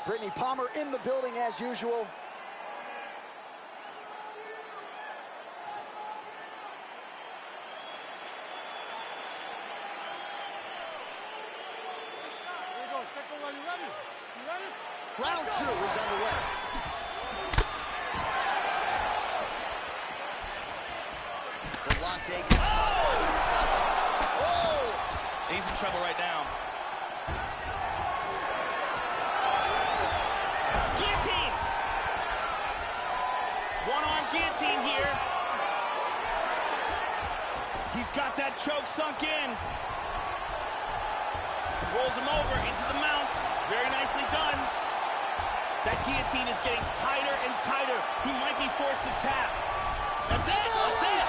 Brittany Palmer in the building as usual. Round two is underway. Volante gets caught by the inside. Oh! He's in trouble right now. Guillotine! One-arm guillotine here. He's got that choke sunk in. Rolls him over into the mount. Very nicely done. That guillotine is getting tighter and tighter. He might be forced to tap. That's it. That's it.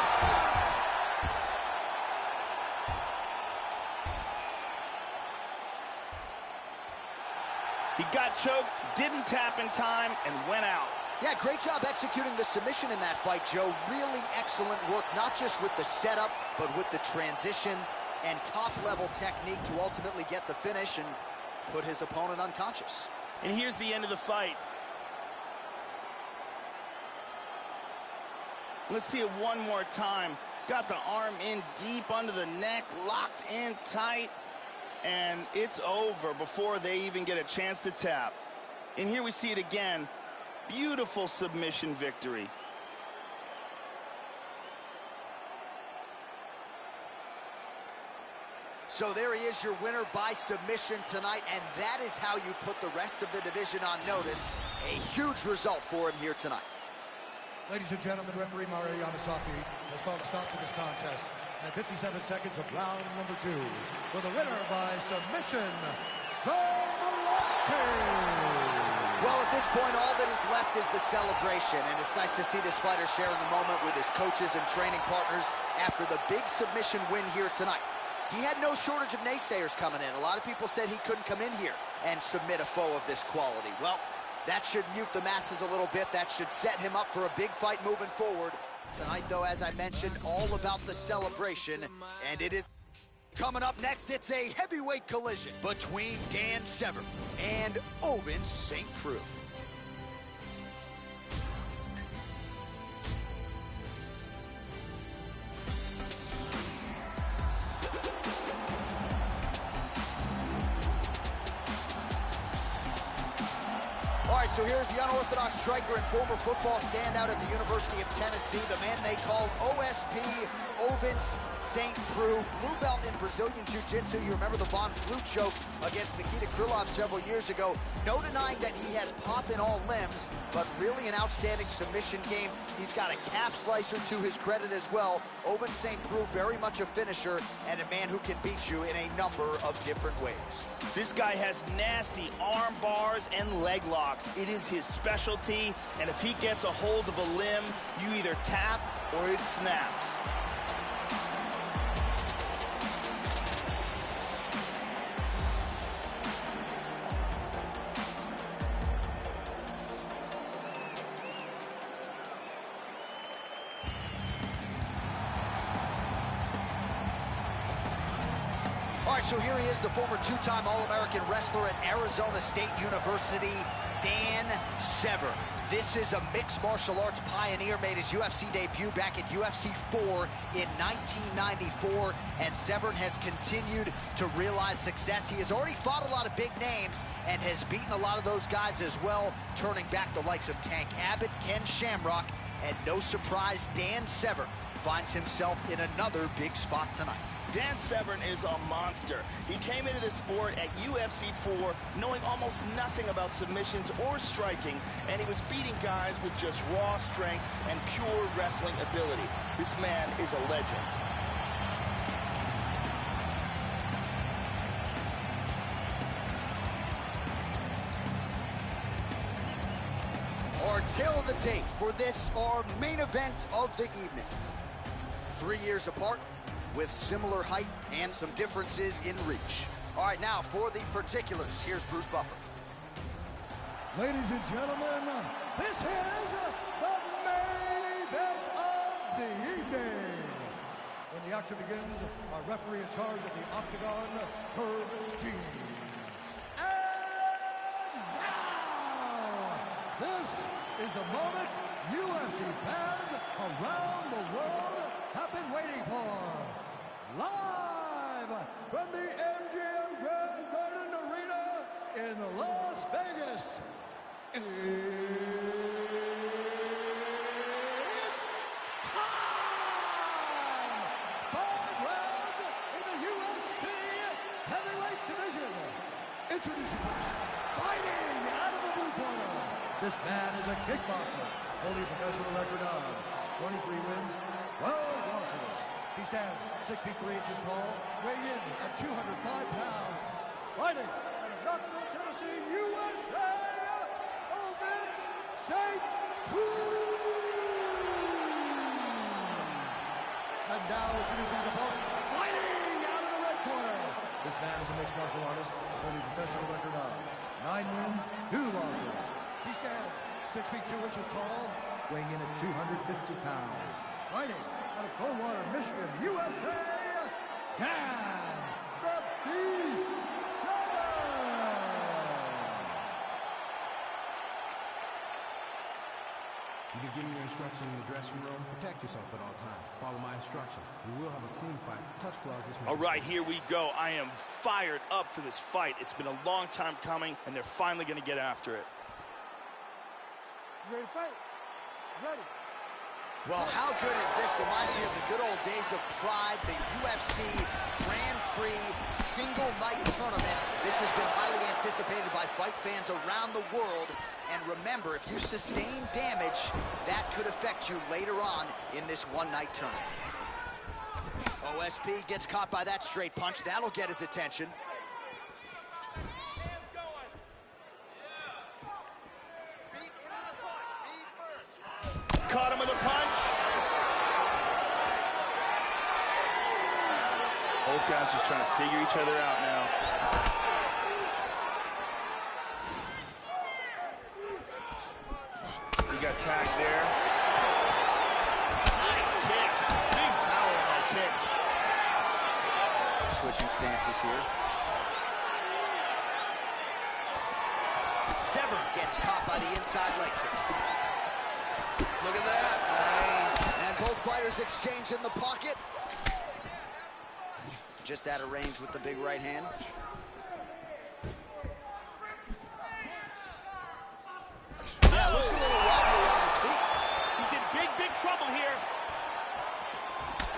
He got choked, didn't tap in time, and went out. Yeah, great job executing the submission in that fight, Joe. Really excellent work, not just with the setup, but with the transitions and top-level technique to ultimately get the finish and put his opponent unconscious. And here's the end of the fight. Let's see it one more time. Got the arm in deep under the neck, locked in tight, and it's over before they even get a chance to tap. And here we see it again. Beautiful submission victory. So there he is, your winner by submission tonight, and that is how you put the rest of the division on notice. A huge result for him here tonight. Ladies and gentlemen, referee Mario Yamasaki has called a stop to this contest at 57 seconds of round number 2. For the winner by submission, Volante. Well, at this point, all that is left is the celebration, and it's nice to see this fighter sharing the moment with his coaches and training partners after the big submission win here tonight. He had no shortage of naysayers coming in. A lot of people said he couldn't come in here and submit a foe of this quality. Well, that should mute the masses a little bit. That should set him up for a big fight moving forward. Tonight, though, as I mentioned, all about the celebration, and it is coming up next. It's a heavyweight collision between Dan Severn and Ovince St. Preux. right, so here's the unorthodox striker and former football standout at the University of Tennessee, the man they call OSP, Ovens St. Preux, blue belt in Brazilian Jiu-Jitsu. You remember the Von Flue choke against Nikita Krylov several years ago. No denying that he has pop in all limbs, but really an outstanding submission game. He's got a calf slicer to his credit as well. Ovens St. Preux, very much a finisher and a man who can beat you in a number of different ways. This guy has nasty arm bars and leg locks. It is his specialty, and if he gets a hold of a limb, you either tap or it snaps. All right, so here he is, the former two-time All-American wrestler at Arizona State University, Dan Severn. This is a mixed martial arts pioneer, made his UFC debut back at UFC 4 in 1994, and Severn has continued to realize success. He has already fought a lot of big names and has beaten a lot of those guys as well, turning back the likes of Tank Abbott, Ken Shamrock, and no surprise, Dan Severn finds himself in another big spot tonight. Dan Severn is a monster. He came into this sport at UFC 4 knowing almost nothing about submissions or striking, and he was beating guys with just raw strength and pure wrestling ability. This man is a legend. Our tail of the tape for this, our main event of the evening. 3 years apart, with similar height and some differences in reach. All right, now for the particulars, here's Bruce Buffer. Ladies and gentlemen, this is the main event of the evening. When the action begins, our referee in charge of the Octagon, Herb G. And now, this is the moment UFC fans around the world have been waiting for. Live from the MGM Grand Garden Arena in Las Vegas. It's time! 5 rounds in the UFC Heavyweight Division. Introducing first, fighting out of the blue corner. This man is a kickboxer, holding a professional record of 23 wins, 12 losses. He stands 6 feet 3 inches tall, weighing in at 205 pounds. Fighting out of Knoxville, Tennessee, USA, Ovens St. Preux. And now introducing his opponent, fighting out of the red corner. This man is a mixed martial artist, holding a professional record of 9 wins, 2 losses. He stands 6 feet 2 inches tall, weighing in at 250 pounds. Fighting out of Coldwater, Michigan, USA, Dan the Beast Severn. You can give me your instructions in the dressing room. Protect yourself at all times. Follow my instructions. We will have a clean fight. Touch gloves. All right, here we go. I am fired up for this fight. It's been a long time coming, and they're finally going to get after it. Ready to fight? Ready. Well, how good is this? Reminds me of the good old days of Pride, the UFC Grand Prix single night tournament. This has been highly anticipated by fight fans around the world. And remember, if you sustain damage, that could affect you later on in this one-night tournament. OSP gets caught by that straight punch. That'll get his attention. Caught him with a punch. Both guys just trying to figure each other out now. He got tagged there. Nice kick. Big power in that kick. Switching stances here. Severn gets caught by the inside leg kick. Look at that. Nice. And both fighters exchange in the pocket. Just out of range with the big right hand.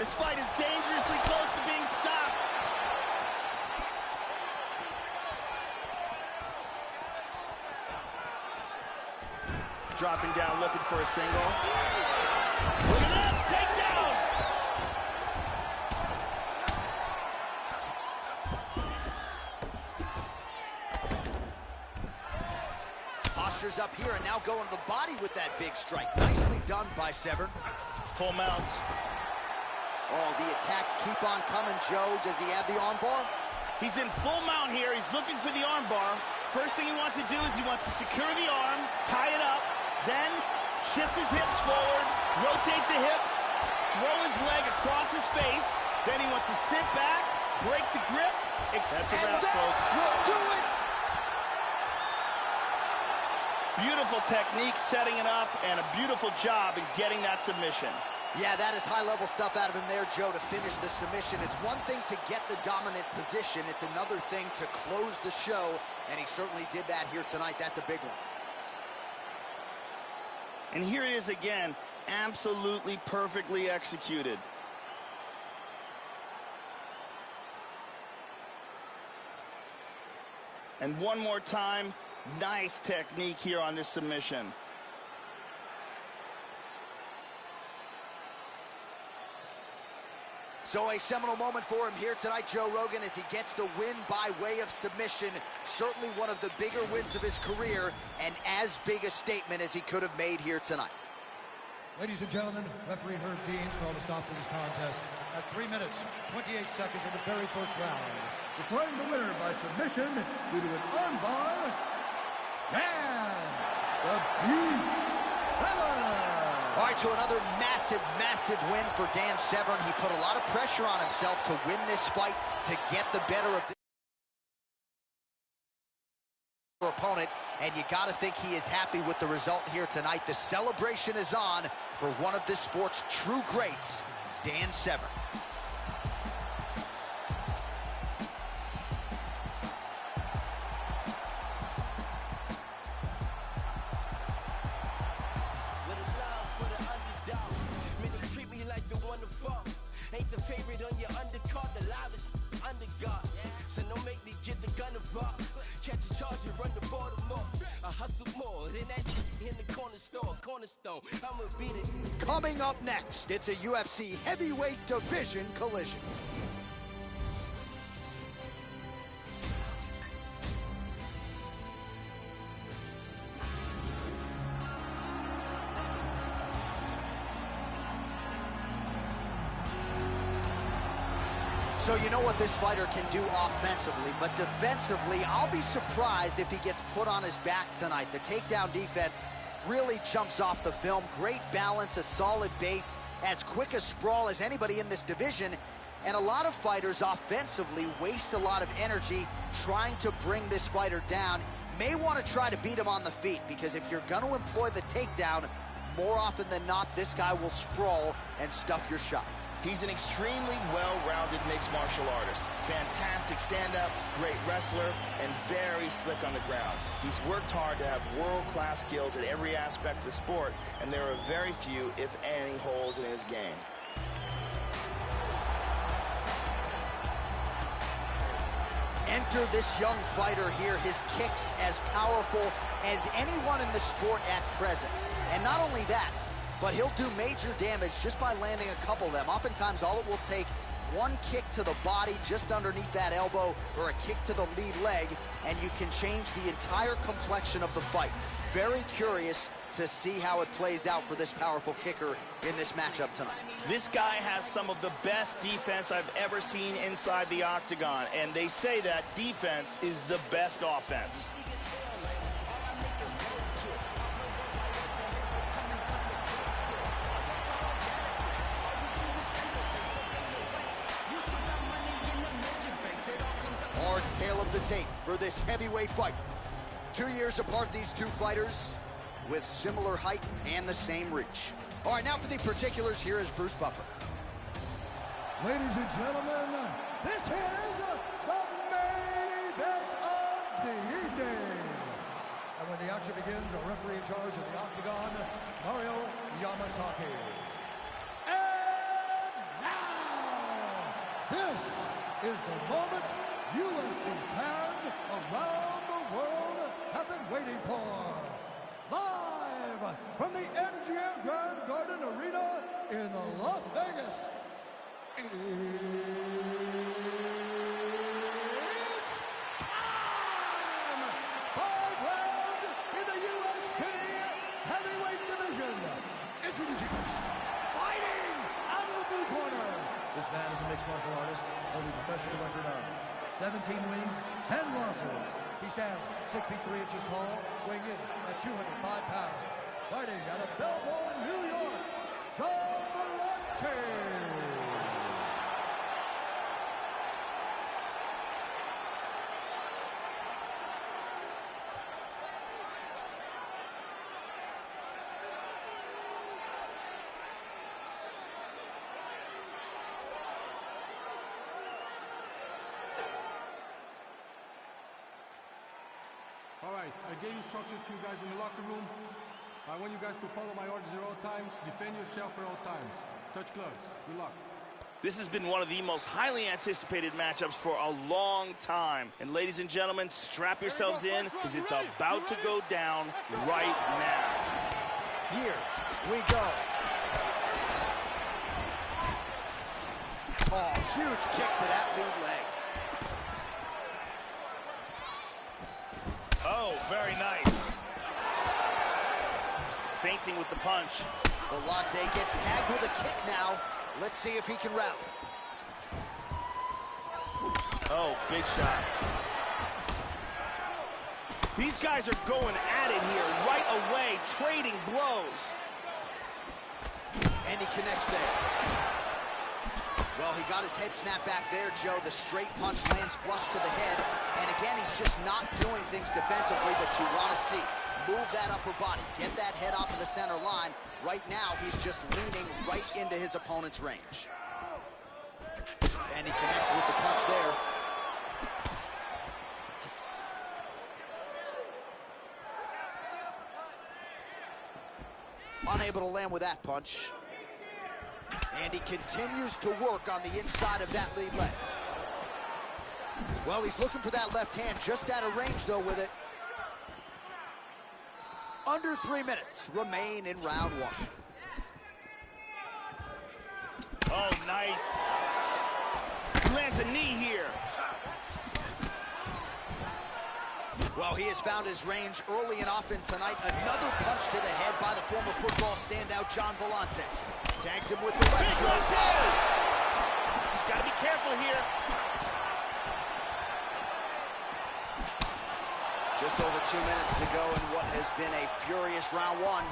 This fight is dangerously close to being stopped. Dropping down, looking for a single. Look at this, takedown! Posture's up here and now going to the body with that big strike. Nicely done by Severn. Full mount. Oh, the attacks keep on coming, Joe. Does he have the armbar? He's in full mount here. He's looking for the armbar. First thing he wants to do is he wants to secure the arm, tie it up, then shift his hips forward, rotate the hips, throw his leg across his face. Then he wants to sit back, break the grip. That's a wrap, folks. Will do it. Beautiful technique setting it up and a beautiful job in getting that submission. Yeah, that is high-level stuff out of him there, Joe, to finish the submission. It's one thing to get the dominant position. It's another thing to close the show, and he certainly did that here tonight. That's a big one. And here it is again, absolutely perfectly executed. And one more time, nice technique here on this submission. So a seminal moment for him here tonight, Joe Rogan, as he gets the win by way of submission. Certainly one of the bigger wins of his career, and as big a statement as he could have made here tonight. Ladies and gentlemen, referee Herb Deans called a stop to this contest at 3 minutes, 28 seconds in the very first round. Declaring the winner by submission due to an armbar, Dan the Beast Severn. All right, so another massive, massive win for Dan Severn. He put a lot of pressure on himself to win this fight, to get the better of the opponent, and you got to think he is happy with the result here tonight. The celebration is on for one of this sport's true greats, Dan Severn. Ain't the favorite on your undercard, the loudest underguard. So don't make me get the gun involved. Catch a charge and run the Baltimore. I hustle more than that in the corner store, cornerstone. I'ma beat it. Coming up next, it's a UFC Heavyweight Division collision. So you know what this fighter can do offensively, but defensively, I'll be surprised if he gets put on his back tonight. The takedown defense really jumps off the film. Great balance, a solid base, as quick a sprawl as anybody in this division. And a lot of fighters offensively waste a lot of energy trying to bring this fighter down. May want to try to beat him on the feet, because if you're going to employ the takedown, more often than not, this guy will sprawl and stuff your shot. He's an extremely well-rounded mixed martial artist. Fantastic stand-up, great wrestler, and very slick on the ground. He's worked hard to have world-class skills at every aspect of the sport, and there are very few, if any, holes in his game. Enter this young fighter here. His kicks as powerful as anyone in the sport at present. And not only that, but he'll do major damage just by landing a couple of them. Oftentimes, all it will take, one kick to the body just underneath that elbow or a kick to the lead leg, and you can change the entire complexion of the fight. Very curious to see how it plays out for this powerful kicker in this matchup tonight. This guy has some of the best defense I've ever seen inside the octagon, and they say that defense is the best offense. Hard tail of the tape for this heavyweight fight. 2 years apart, these two fighters with similar height and the same reach. All right, now for the particulars, here is Bruce Buffer. Ladies and gentlemen, this is the main event of the evening. And when the action begins, a referee in charge of the octagon, Mario Yamasaki. And now, This is the moment UFC fans around the world have been waiting for. Live from the MGM Grand Garden Arena in Las Vegas. It's time! 5 rounds in the UFC Heavyweight Division. Introducing first, fighting out of the blue corner. This man is a mixed martial artist, holding a professional record of 17 wins, 10 losses. He stands 6 feet 3 inches tall, weighing in at 205 pounds. Fighting out of Belmore, New York, John Volante. All right, I gave instructions to you guys in the locker room. I want you guys to follow my orders at all times, defend yourself at all times. Touch gloves. Good luck. This has been one of the most highly anticipated matchups for a long time. And ladies and gentlemen, strap yourselves in because it's about to go down right now. Here we go. Oh, huge kick to that lead leg. Oh, very nice. Feinting with the punch. Volante gets tagged with a kick now. Let's see if he can rally. Oh, big shot. These guys are going at it here right away, trading blows. And he connects there. Well, he got his head snapped back there, Joe. The straight punch lands flush to the head. And again, he's just not doing things defensively that you want to see. Move that upper body. Get that head off of the center line. Right now, he's just leaning right into his opponent's range. And he connects with the punch there. Unable to land with that punch. And he continues to work on the inside of that lead leg. Well, he's looking for that left hand, just out of range, though, with it. Under 3 minutes remain in round 1. Oh, nice. He lands a knee here. Well, he has found his range early and often tonight. Another punch to the head by the former football standout, John Volante. Tags him with the left hook. He's got to be careful here. Just over 2 minutes to go in what has been a furious round 1.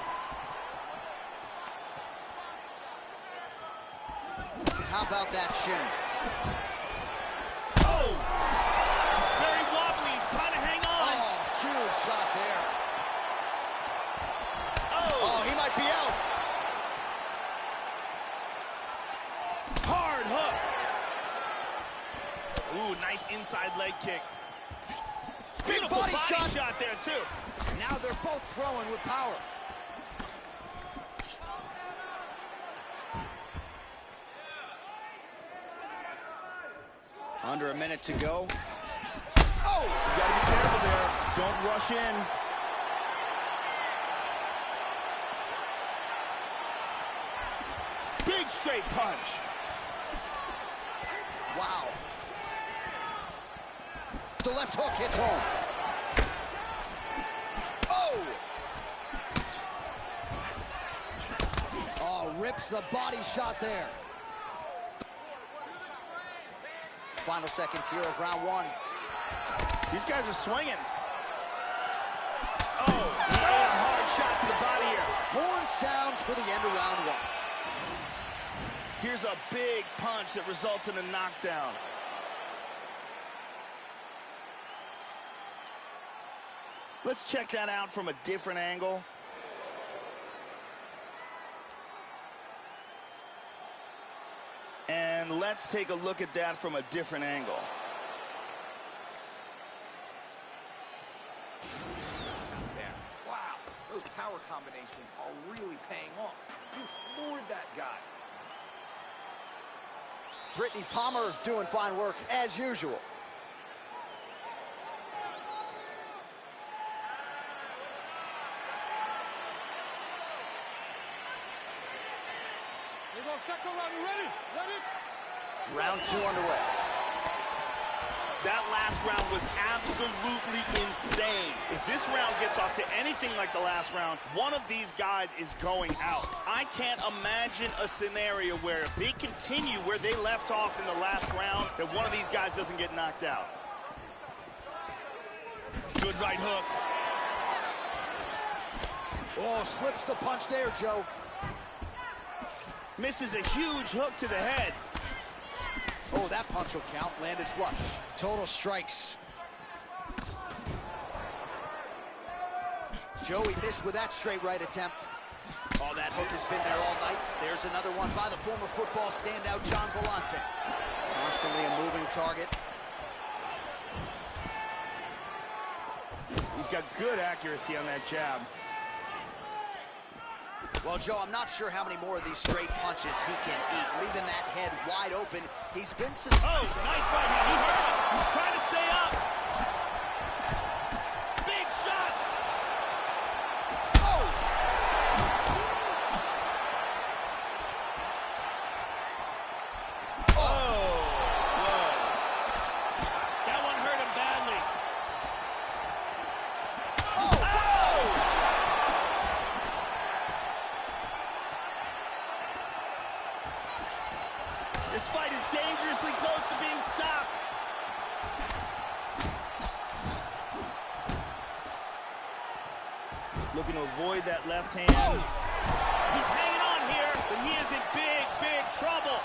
How about that shin? Oh! He's very wobbly. He's trying to hang on. Oh, huge shot there. Oh, he might be out. Hard hook. Ooh, nice inside leg kick. Beautiful body shot there, too. Now they're both throwing with power. Under a minute to go. Oh! You gotta be careful there. Don't rush in. Big straight punch. Wow. The left hook hits home. Oh! Oh, rips the body shot there. Final seconds here of round 1. These guys are swinging. Oh, he ate a hard shot to the body here. Horn sounds for the end of round 1. Here's a big punch that results in a knockdown. Let's check that out from a different angle. And let's take a look at that from a different angle. There. Wow, those power combinations are really paying off. You floored that guy. Brittany Palmer doing fine work as usual. Here we go, second round, you ready? Ready? Round 2 underway. That last round was absolutely insane. If this round gets off to anything like the last round, one of these guys is going out. I can't imagine a scenario where if they continue where they left off in the last round, that one of these guys doesn't get knocked out. Good right hook. Oh, slips the punch there, Joe. Misses a huge hook to the head. Oh, that punch will count. Landed flush. Total strikes. Joey missed with that straight right attempt. Oh, that hook has been there all night. There's another one by the former football standout, John Vellante. Constantly a moving target. He's got good accuracy on that jab. Well, Joe, I'm not sure how many more of these straight punches he can eat, leaving that head wide open. He's been... Oh, nice right hand. He hurt him. He's trying to stay up. Big shots. Oh! Oh, whoa. That one hurt him badly. Oh! This fight is dangerously close to being stopped. Looking to avoid that left hand. Oh! He's hanging on here, but he is in big, big trouble.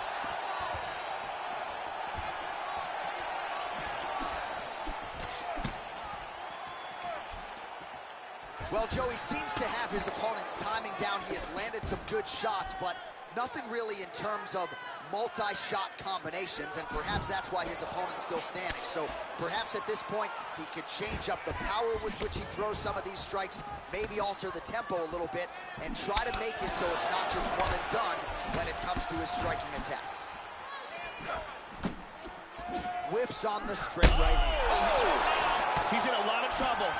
Well, Joe, he seems to have his opponent's timing down. He has landed some good shots, but nothing really in terms of multi-shot combinations, and perhaps that's why his opponent's still standing. So perhaps at this point, he could change up the power with which he throws some of these strikes, maybe alter the tempo a little bit, and try to make it so it's not just one and done when it comes to his striking attack. Whiffs on the straight right hand. Oh, he's in a lot of trouble.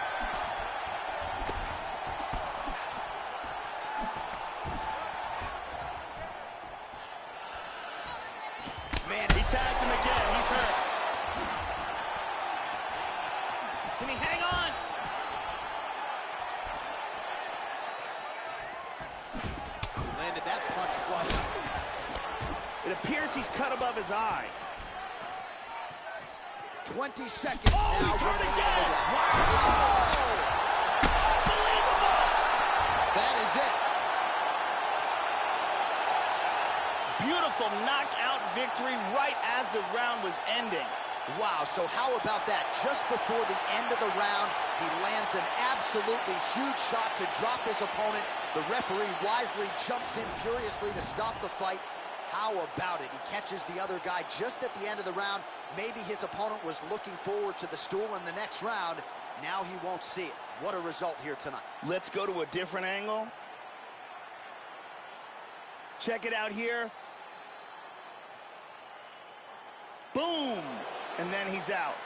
Man, he tagged him again. He's hurt. Can he hang on? He landed that punch flush. It appears he's cut above his eye. 20 seconds now. He's hurt again. Wow. Unbelievable. That is it. Beautiful knockout victory right as the round was ending. Wow, so how about that? Just before the end of the round, he lands an absolutely huge shot to drop his opponent. The referee wisely jumps in furiously to stop the fight. How about it? He catches the other guy just at the end of the round. Maybe his opponent was looking forward to the stool in the next round. Now he won't see it. What a result here tonight. Let's go to a different angle. Check it out here. Boom! And then he's out.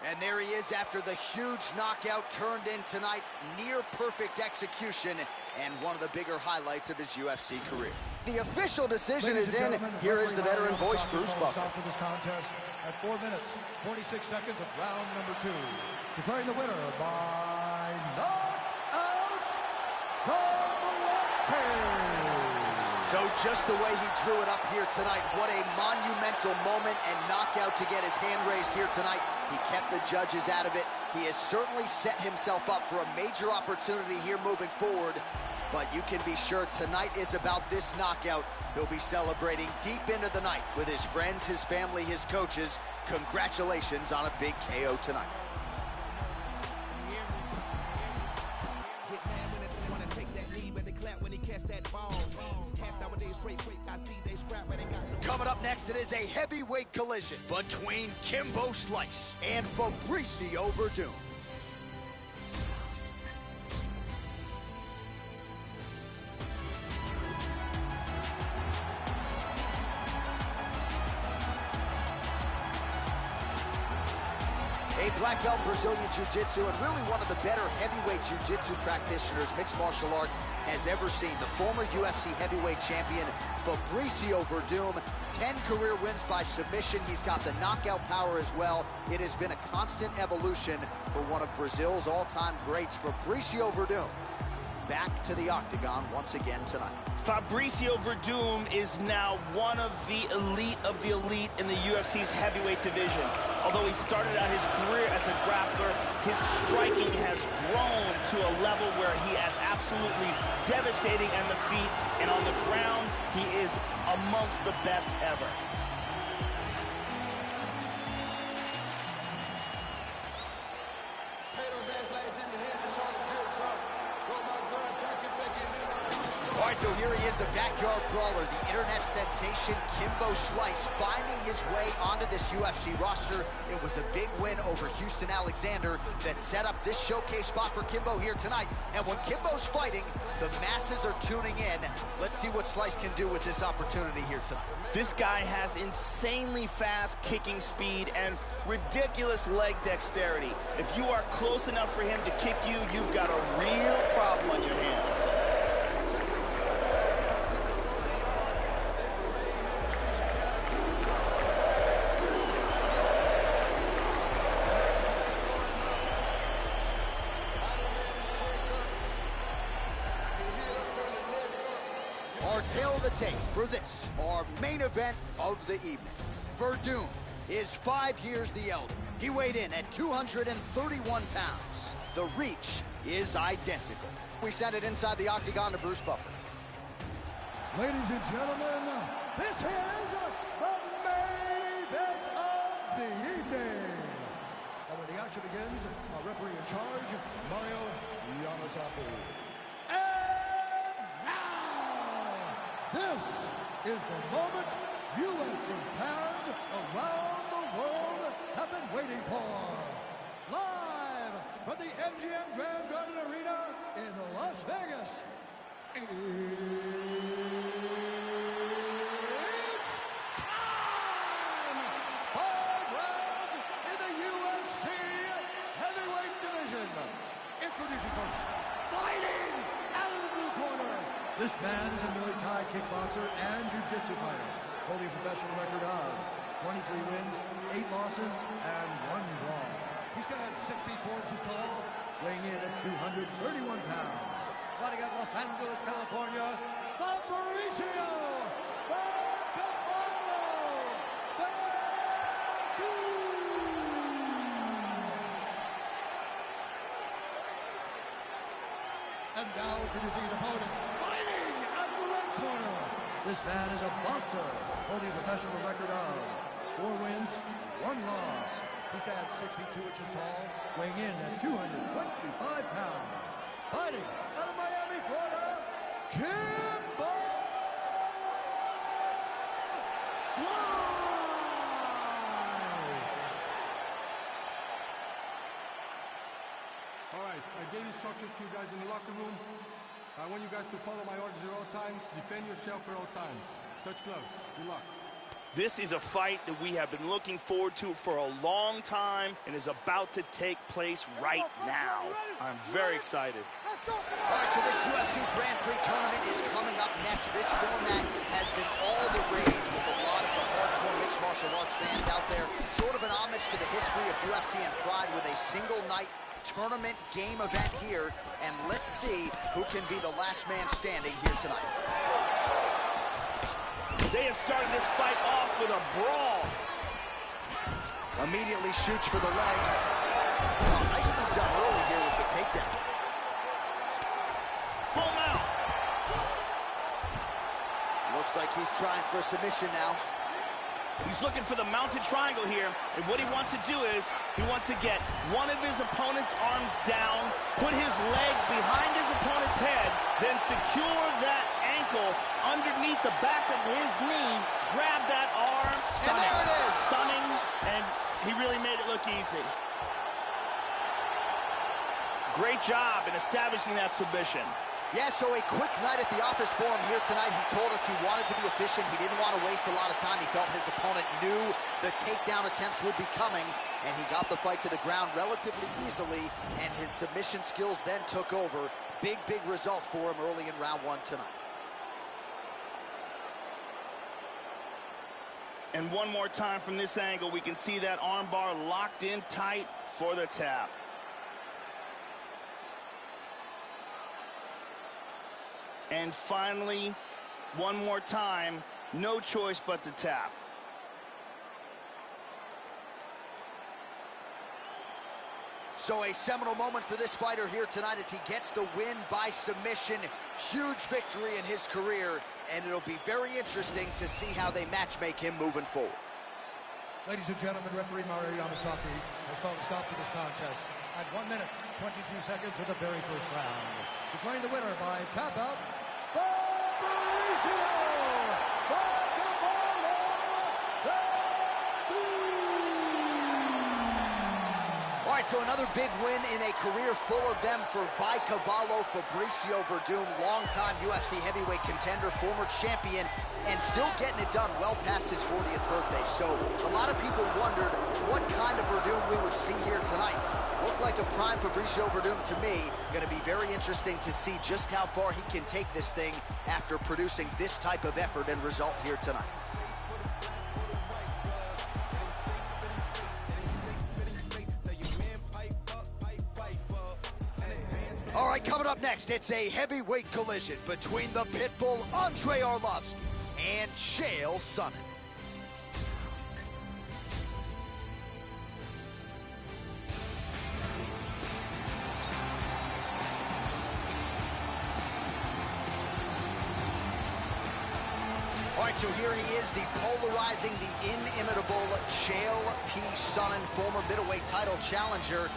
And there he is after the huge knockout turned in tonight. Near perfect execution and one of the bigger highlights of his UFC career. The official decision is in. Here is the veteran voice, Bruce Buffer. For this contest at 4 minutes, 46 seconds of round number 2. Declaring the winner by knockout, Vellante. So just the way he drew it up here tonight, what a monumental moment and knockout to get his hand raised here tonight. He kept the judges out of it. He has certainly set himself up for a major opportunity here moving forward. But you can be sure tonight is about this knockout. He'll be celebrating deep into the night with his friends, his family, his coaches. Congratulations on a big KO tonight. Coming up next, it is a heavyweight collision between Kimbo Slice and Fabricio Verdun. A black belt in Brazilian Jiu-Jitsu and really one of the better heavyweight Jiu-Jitsu practitioners mixed martial arts has ever seen. The former UFC Heavyweight Champion, Fabricio Verdum, 10 career wins by submission. He's got the knockout power as well. It has been a constant evolution for one of Brazil's all-time greats, Fabricio Verdum. Back to the octagon once again tonight. Fabricio Verdum is now one of the elite in the UFC's heavyweight division. Although he started out his career as a grappler, his striking has grown to a level where he is absolutely devastating on the feet, and on the ground, he is amongst the best ever. All right, so here he is, the backyard brawler, the internet sensation, Kimbo Slice, finding his way onto this UFC roster. It was a big win over Houston Alexander that set up this showcase spot for Kimbo here tonight. And when Kimbo's fighting, the masses are tuning in. Let's see what Slice can do with this opportunity here tonight. This guy has insanely fast kicking speed and ridiculous leg dexterity. If you are close enough for him to kick you, you've got a real problem on your hands. Our tail of the tape for this, our main event of the evening. Verdum is 5 years the elder. He weighed in at 231 pounds. The reach is identical. We send it inside the octagon to Bruce Buffer. Ladies and gentlemen, this is the main event of the evening. And when the action begins, our referee in charge, Mario Yamasaki. And now, this is the moment UFC fans around the world have been waiting for. Live from the MGM Grand Garden Arena in Las Vegas. It's time! 5 rounds in the UFC Heavyweight Division. Introducing first, fighting out of the blue corner. This man is a Muay Thai kickboxer and jiu-jitsu fighter, holding a professional record of 23 wins, 8 losses, and 1 draw. He stands 64 inches tall, weighing in at 231 pounds. Fighting out of Los Angeles, California, Fabricio And now introducing his opponent, fighting out of the red corner. This man is a boxer, holding a professional record of 4 wins, 1 loss. He stands 62 inches tall, weighing in at 225 pounds. Fighting out of Miami, Florida, Kimbo Slice! All right, I gave instructions to you guys in the locker room. I want you guys to follow my orders at all times, defend yourself at all times. Touch gloves. Good luck. This is a fight that we have been looking forward to for a long time and is about to take place right now. I'm very excited. All right, so this UFC Grand Prix tournament is coming up next. This format has been all the rage with a lot of the hardcore mixed martial arts fans out there. Sort of an homage to the history of UFC and Pride with a single night tournament game event here. And let's see who can be the last man standing here tonight. They have started this fight off with a brawl. Immediately shoots for the leg. Oh, nicely done early here with the takedown. Full mount. Looks like he's trying for a submission now. He's looking for the mounted triangle here, and what he wants to do is he wants to get one of his opponent's arms down, put his leg behind his opponent's head, then secure that ankle underneath the back of his knee, grab that arm, stunning. And there it is. Stunning, and he really made it look easy. Great job in establishing that submission. Yeah, so a quick night at the office for him here tonight. He told us he wanted to be efficient. He didn't want to waste a lot of time. He felt his opponent knew the takedown attempts would be coming, and he got the fight to the ground relatively easily, and his submission skills then took over. Big, big result for him early in round one tonight. And one more time from this angle, we can see that armbar locked in tight for the tap. And finally, one more time, no choice but to tap. So a seminal moment for this fighter here tonight as he gets the win by submission. Huge victory in his career, and it'll be very interesting to see how they match-make him moving forward. Ladies and gentlemen, referee Mario Yamasaki has called a stop to this contest at 1 minute, 22 seconds of the very first round. Declaring the winner by tap out, Fabricio! All right, so another big win in a career full of them for Cavallo Fabricio Verdum, longtime UFC heavyweight contender, former champion, and still getting it done well past his 40th birthday. So a lot of people wondered what kind of Verdum we would see here tonight. Looked like a prime Fabricio Verdum to me. Going to be very interesting to see just how far he can take this thing after producing this type of effort and result here tonight. All right, coming up next, it's a heavyweight collision between the Pitbull Andrei Arlovski and Chael Sonnen. All right, so here he is, the polarizing, the inimitable Chael P. Sonnen, former middleweight title challenger.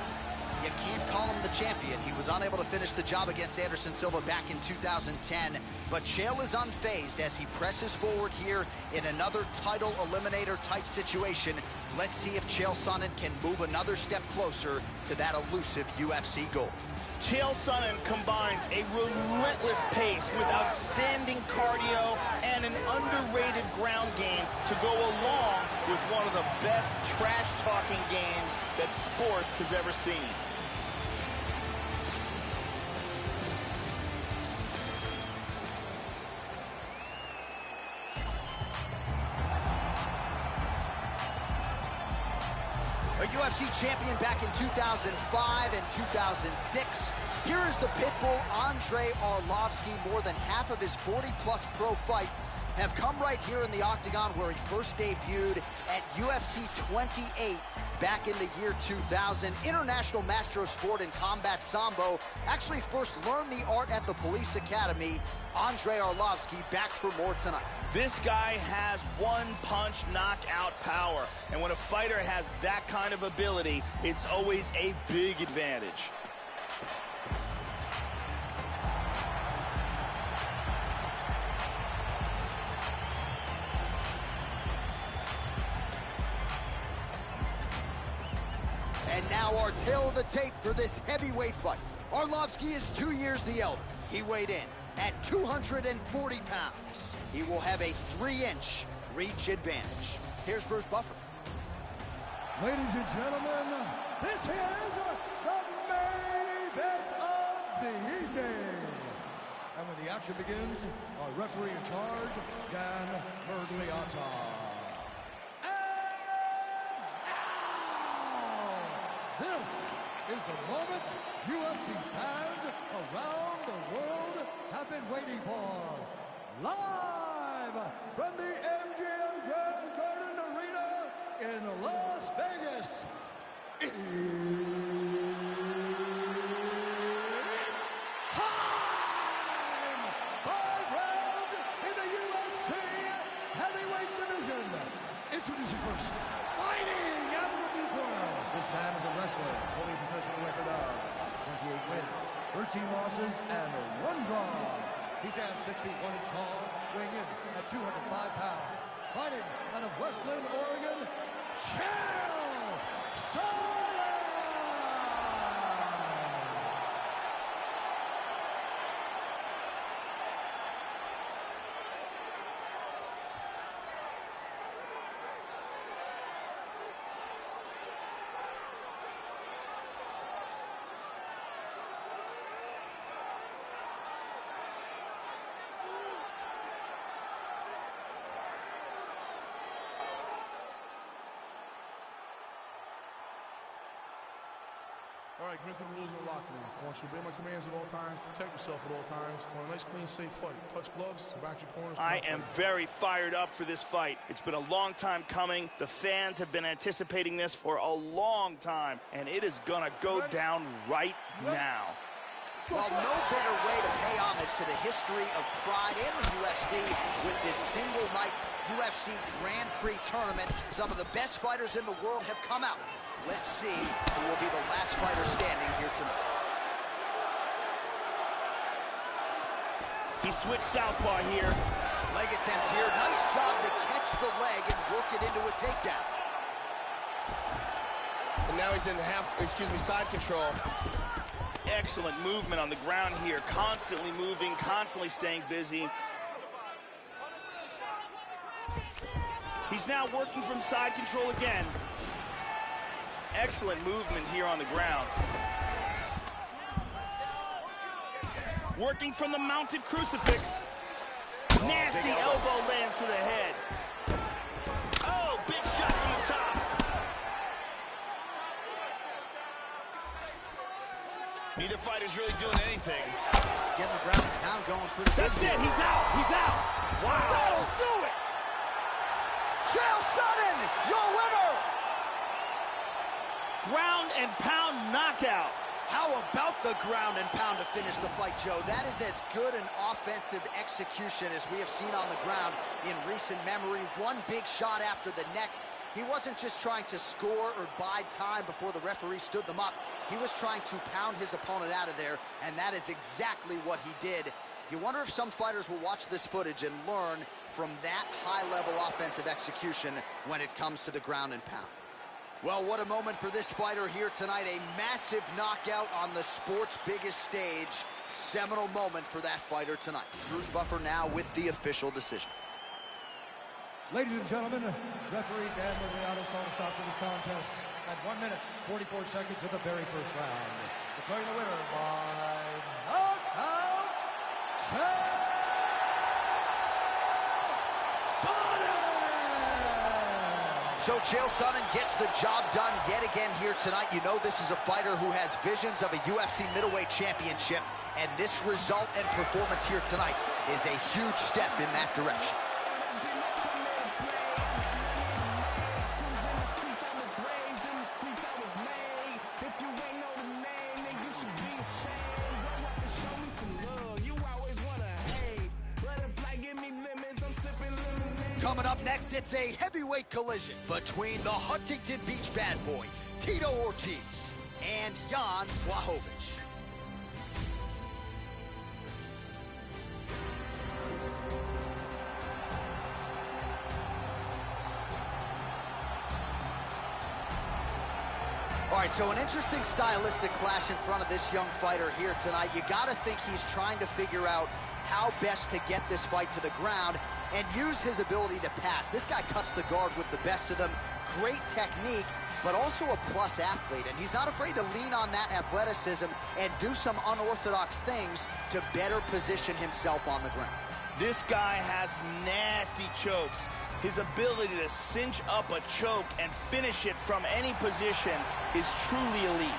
You can't call him the champion. He was unable to finish the job against Anderson Silva back in 2010. But Chael is unfazed as he presses forward here in another title eliminator type situation. Let's see if Chael Sonnen can move another step closer to that elusive UFC goal. Chael Sonnen combines a relentless pace with outstanding cardio and an underrated ground game to go along with one of the best trash-talking games that sports has ever seen. A UFC champion back in 2005 and 2006. Here is the Pitbull Andrei Arlovski. More than half of his 40-plus pro fights have come right here in the octagon where he first debuted at UFC 28 back in the year 2000. International Master of Sport in Combat Sambo. Actually first learned the art at the Police Academy. Andrei Arlovski back for more tonight. This guy has one-punch knockout power. And when a fighter has that kind of ability, it's always a big advantage. And now our tale of the tape for this heavyweight fight. Arlovski is 2 years the elder. He weighed in at 240 pounds. He will have a 3-inch reach advantage. Here's Bruce Buffer. Ladies and gentlemen, this is the main event of the evening. And when the action begins, our referee in charge, Dan Mergliotta. This is the moment UFC fans around the world have been waiting for. Live from the MGM Grand Garden Arena in Las Vegas. It's time! 5 rounds in the UFC Heavyweight Division. Introducing first, fighting out of the blue corner. This man is a wrestler, holding a professional record of 28 wins, 13 losses, and 1 draw. He stands 6 feet 1 inch tall, weighing in at 205 pounds. Fighting out of Westland, Oregon, Chael Sonnen! All right, commit to the rules in the locker room. I want you to obey my commands at all times, protect yourself at all times. I want a nice, clean, safe fight. Touch gloves, back your corners. I am very fired up for this fight. It's been a long time coming. The fans have been anticipating this for a long time, and it is gonna go down right now. Well, no better way to pay homage to the history of pride in the UFC with this single night UFC Grand Prix tournament. Some of the best fighters in the world have come out. Let's see who will be the last fighter standing here tonight. He switched southpaw here. Leg attempt here. Nice job to catch the leg and work it into a takedown. And now he's in side control. Excellent movement on the ground here. Constantly moving, constantly staying busy. He's now working from side control again. Excellent movement here on the ground. Working from the mounted crucifix. Nasty elbow lands to the head. Oh, big shot from the top. Neither fighter's really doing anything. Getting the ground and pound going through the That's it, he's out, he's out. Wow. That'll do it. Chael Sonnen, your winner. Ground and pound knockout. How about the ground and pound to finish the fight, Joe? That is as good an offensive execution as we have seen on the ground in recent memory. One big shot after the next. He wasn't just trying to score or bide time before the referee stood them up. He was trying to pound his opponent out of there, and that is exactly what he did. You wonder if some fighters will watch this footage and learn from that high-level offensive execution when it comes to the ground and pound. Well, what a moment for this fighter here tonight. A massive knockout on the sport's biggest stage. Seminal moment for that fighter tonight. Bruce Buffer now with the official decision. Ladies and gentlemen, referee Dan Murriado's called a stop to this contest at 1 minute, 44 seconds of the very first round. Declaring the winner by knockout, Chael Sonnen! So Chael Sonnen gets the job done yet again here tonight. You know this is a fighter who has visions of a UFC middleweight championship, and this result and performance here tonight is a huge step in that direction. Coming up next, it's a heavyweight collision between the Huntington Beach bad boy, Tito Ortiz, and Jan Blachowicz. All right, so an interesting stylistic clash in front of this young fighter here tonight. You got to think he's trying to figure out how best to get this fight to the ground and use his ability to pass. This guy cuts the guard with the best of them. Great technique, but also a plus athlete. And he's not afraid to lean on that athleticism and do some unorthodox things to better position himself on the ground. This guy has nasty chokes. His ability to cinch up a choke and finish it from any position is truly elite.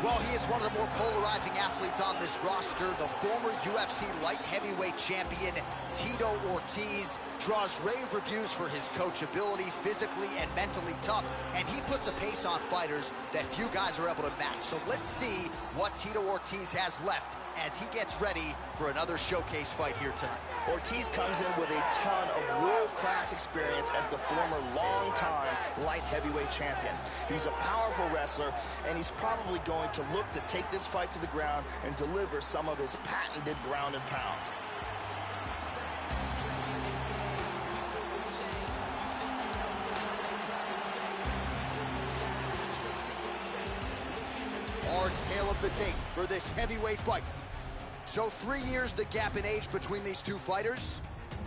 Well, he is one of the more polarizing athletes on this roster. The former UFC light heavyweight champion, Tito Ortiz, draws rave reviews for his coachability, physically and mentally tough, and he puts a pace on fighters that few guys are able to match. So let's see what Tito Ortiz has left as he gets ready for another showcase fight here tonight. Ortiz comes in with a ton of world-class experience as the former long-time light heavyweight champion. He's a powerful wrestler, and he's probably going to look to take this fight to the ground and deliver some of his patented ground and pound. Our tale of the tape for this heavyweight fight. So 3 years the gap in age between these two fighters,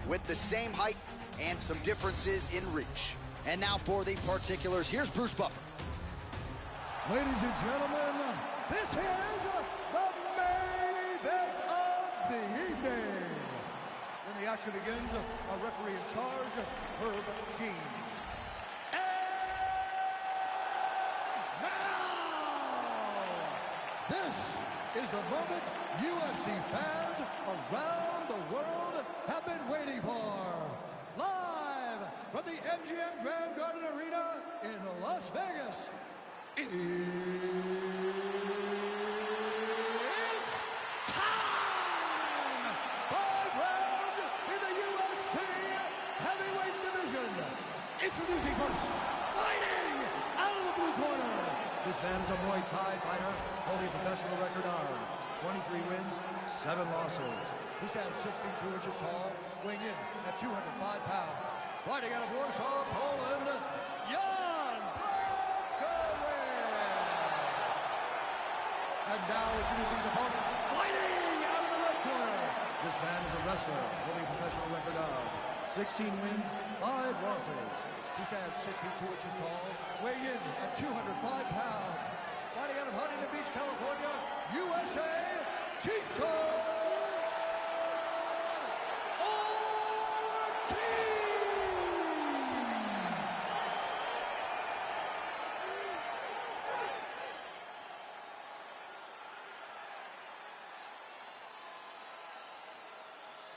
with the same height and some differences in reach. And now for the particulars, here's Bruce Buffer. Ladies and gentlemen, this is the main event of the evening. When the action begins, a referee in charge, Herb Dean. And now, this is the moment UFC fans around the world have been waiting for. Live from the MGM Grand Garden Arena in Las Vegas. It's time! 5 rounds in the UFC Heavyweight Division. Introducing first, fighting out of the blue corner. This man is a Muay Thai fighter, holding a professional record of 23 wins, 7 losses. He stands 62 inches tall, weighing in at 205 pounds. Fighting out of Warsaw, Poland, and now introducing his opponent, fighting out of the red corner. This man is a wrestler, holding a professional record of 16 wins, 5 losses. He stands 62 inches tall, weighing in at 205 pounds. Fighting out of Huntington Beach, California, USA, Tito Ortiz.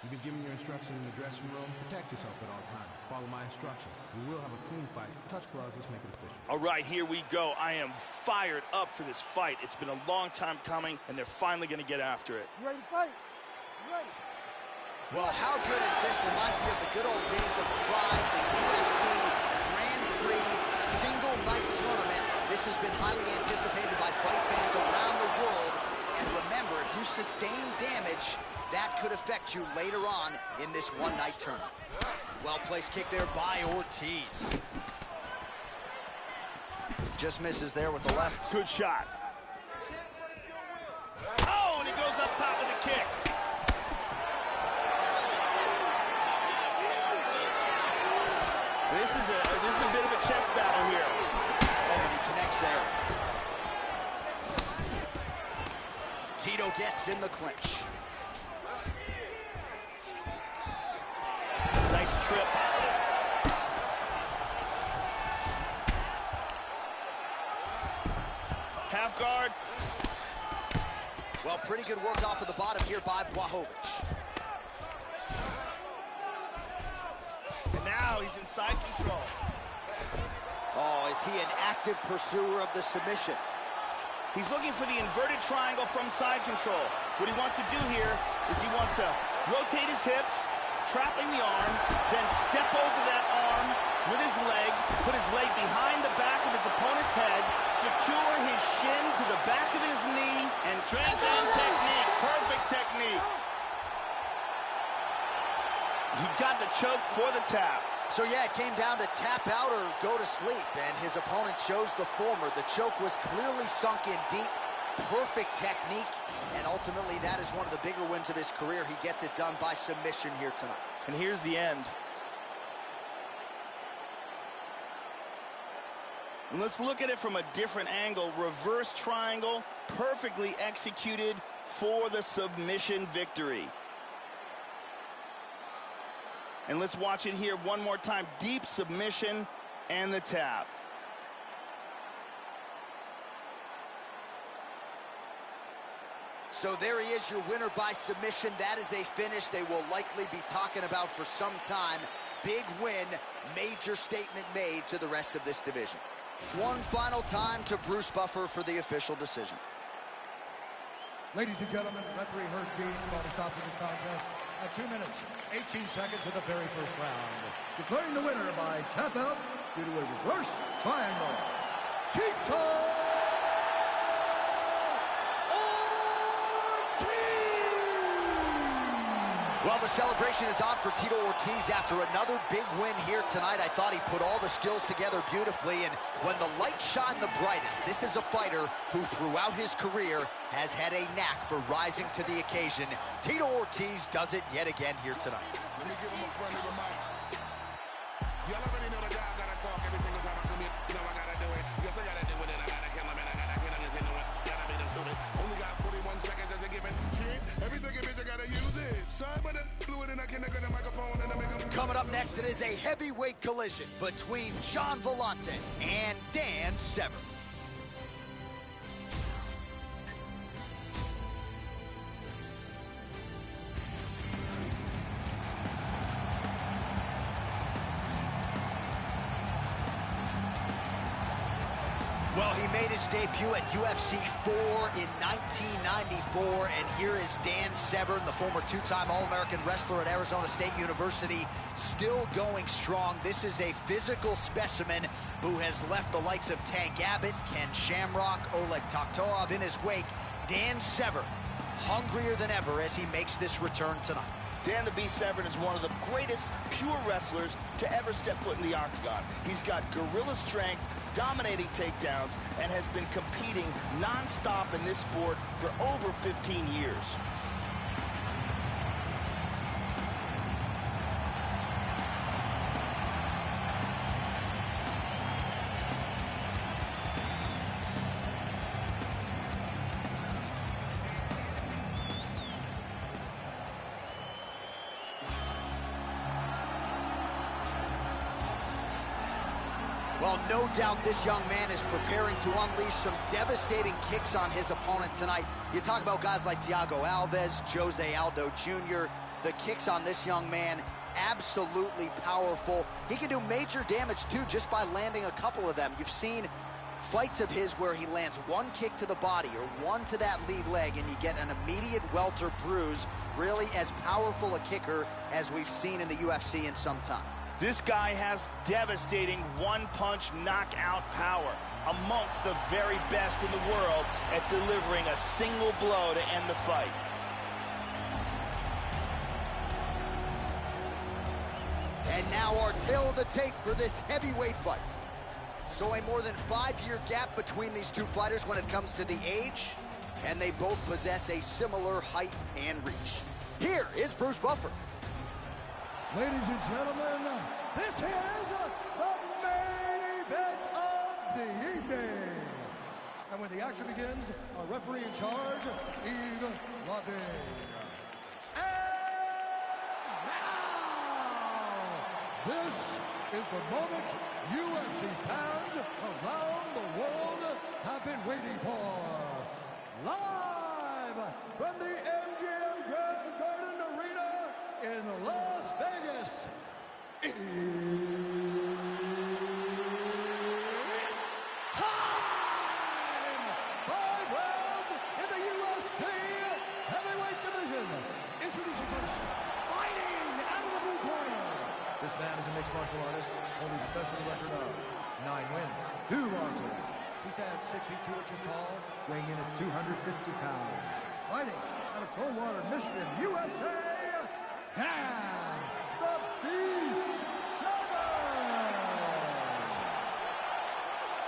You've been given your instructions in the dressing room. Protect yourself at all times. Follow my instructions. We will have a clean fight. Touch gloves. Let's make it official. All right, here we go. I am fired up for this fight. It's been a long time coming, and they're finally going to get after it. You ready to fight? You ready? Well, how good is this? Reminds me of the good old days of Pride, the UFC Grand Prix single night tournament. This has been highly anticipated by fight fans around the world. And remember, if you sustain damage, that could affect you later on in this one-night tournament. Well-placed kick there by Ortiz. Just misses there with the left. Good shot. Oh, and he goes up top with the kick. This is a bit of a chest battle here. Oh, and he connects there. Tito gets in the clinch. Nice trip. Half guard. Well, pretty good work off of the bottom here by Błachowicz. And now he's in side control. Oh, is he an active pursuer of the submission? He's looking for the inverted triangle from side control. What he wants to do here is he wants to rotate his hips, trapping the arm, then step over that arm with his leg, put his leg behind the back of his opponent's head, secure his shin to the back of his knee, and strength and technique. Perfect technique. He got the choke for the tap. So yeah, it came down to tap out or go to sleep, and his opponent chose the former. The choke was clearly sunk in deep. Perfect technique, and ultimately that is one of the bigger wins of his career. He gets it done by submission here tonight. And here's the end. And let's look at it from a different angle. Reverse triangle, perfectly executed for the submission victory. And let's watch it here one more time. Deep submission and the tap. So there he is, your winner by submission. That is a finish they will likely be talking about for some time. Big win, major statement made to the rest of this division. One final time to Bruce Buffer for the official decision. Ladies and gentlemen, referee Herb Dean is going to stop this contest at 2 minutes, 18 seconds of the very first round. Declaring the winner by tap out due to a reverse triangle, Tito Ortiz! Well, the celebration is on for Tito Ortiz after another big win here tonight. I thought he put all the skills together beautifully, and when the light shone the brightest, this is a fighter who throughout his career has had a knack for rising to the occasion. Tito Ortiz does it yet again here tonight. Let me give him a friendly reminder. Y'all already know the guy, I gotta talk every single time I come in. You know I gotta do it. Yes, I gotta do it, and I gotta kill him, and I gotta Coming up next, it is a heavyweight collision between Gian Villante and Dan Severn. Well, he made his debut at UFC 4 in 1994, and here is Dan Severn, the former two-time All-American wrestler at Arizona State University, still going strong. This is a physical specimen who has left the likes of Tank Abbott, Ken Shamrock, Oleg Taktarov in his wake. Dan Severn, hungrier than ever as he makes this return tonight. Dan the Beast Severn is one of the greatest pure wrestlers to ever step foot in the octagon. He's got gorilla strength, dominating takedowns, and has been competing non-stop in this sport for over 15 years. Well, no doubt this young man is preparing to unleash some devastating kicks on his opponent tonight. You talk about guys like Thiago Alves, Jose Aldo Jr. The kicks on this young man, absolutely powerful. He can do major damage, too, just by landing a couple of them. You've seen fights of his where he lands one kick to the body or one to that lead leg, and you get an immediate welter bruise. Really as powerful a kicker as we've seen in the UFC in some time. This guy has devastating one-punch knockout power, amongst the very best in the world at delivering a single blow to end the fight. And now our tale of the tape for this heavyweight fight. So a more than 5-year gap between these two fighters when it comes to the age, and they both possess a similar height and reach. Here is Bruce Buffer. Ladies and gentlemen, this is the main event of the evening. And when the action begins, our referee in charge, Yves Lavigne. And now, this is the moment UFC fans around the world have been waiting for. Live from the MGM Grand Garden Arena in Las Vegas. It's time! 5 rounds in the UFC Heavyweight Division. Introducing first, fighting out of the blue corner. This man is a mixed martial artist, holding a professional record of 9 wins, 2 losses. He stands 6 feet 2 inches tall, weighing in at 250 pounds. Fighting out of Coldwater, Michigan, USA. Dan the Beast Severn!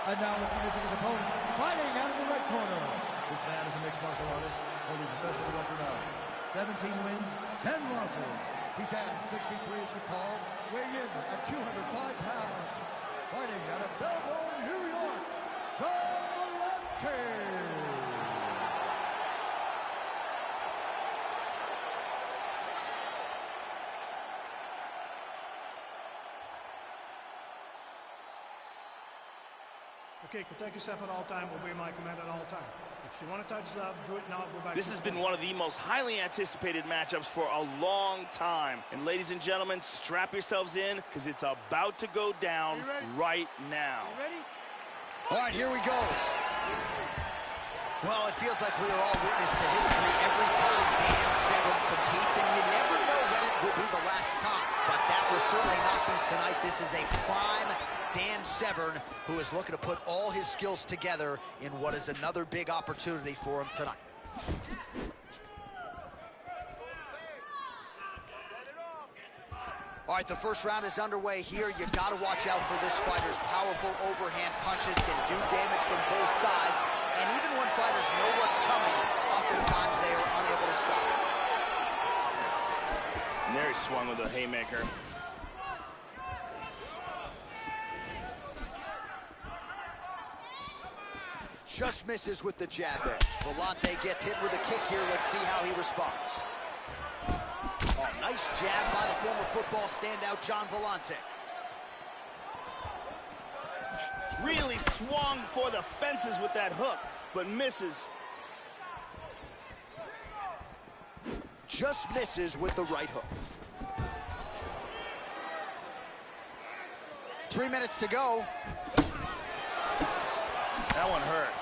And now introducing his opponent, fighting out of the red corner. This man is a mixed martial artist, holding a professional record of 17 wins, 10 losses. He stands 6 feet 3 inches tall, weighing in at 205 pounds. Fighting out of Belleville, New York, Gian Villante! Okay, protect yourself at all time, obey my command at all time. If you want to touch love, do it now, go back. This has been one of the most highly anticipated matchups for a long time. And ladies and gentlemen, strap yourselves in, because it's about to go down right now. You ready? All right, here we go. Well, it feels like we are all witness to history every time Dan Severn competes, and you never know when it will be the last time. But that will certainly not be tonight. This is a prime Dan Severn, who is looking to put all his skills together in what is another big opportunity for him tonight. All right, the first round is underway here. You got to watch out for this fighter's powerful overhand punches, can do damage from both sides, and even when fighters know what's coming, oftentimes they are unable to stop. And there he swung with a haymaker. Just misses with the jab there. Villante gets hit with a kick here. Let's see how he responds. Oh, Nice jab by the former football standout, John Vellante. Really swung for the fences with that hook, but misses. Just misses with the right hook. 3 minutes to go. That one hurt.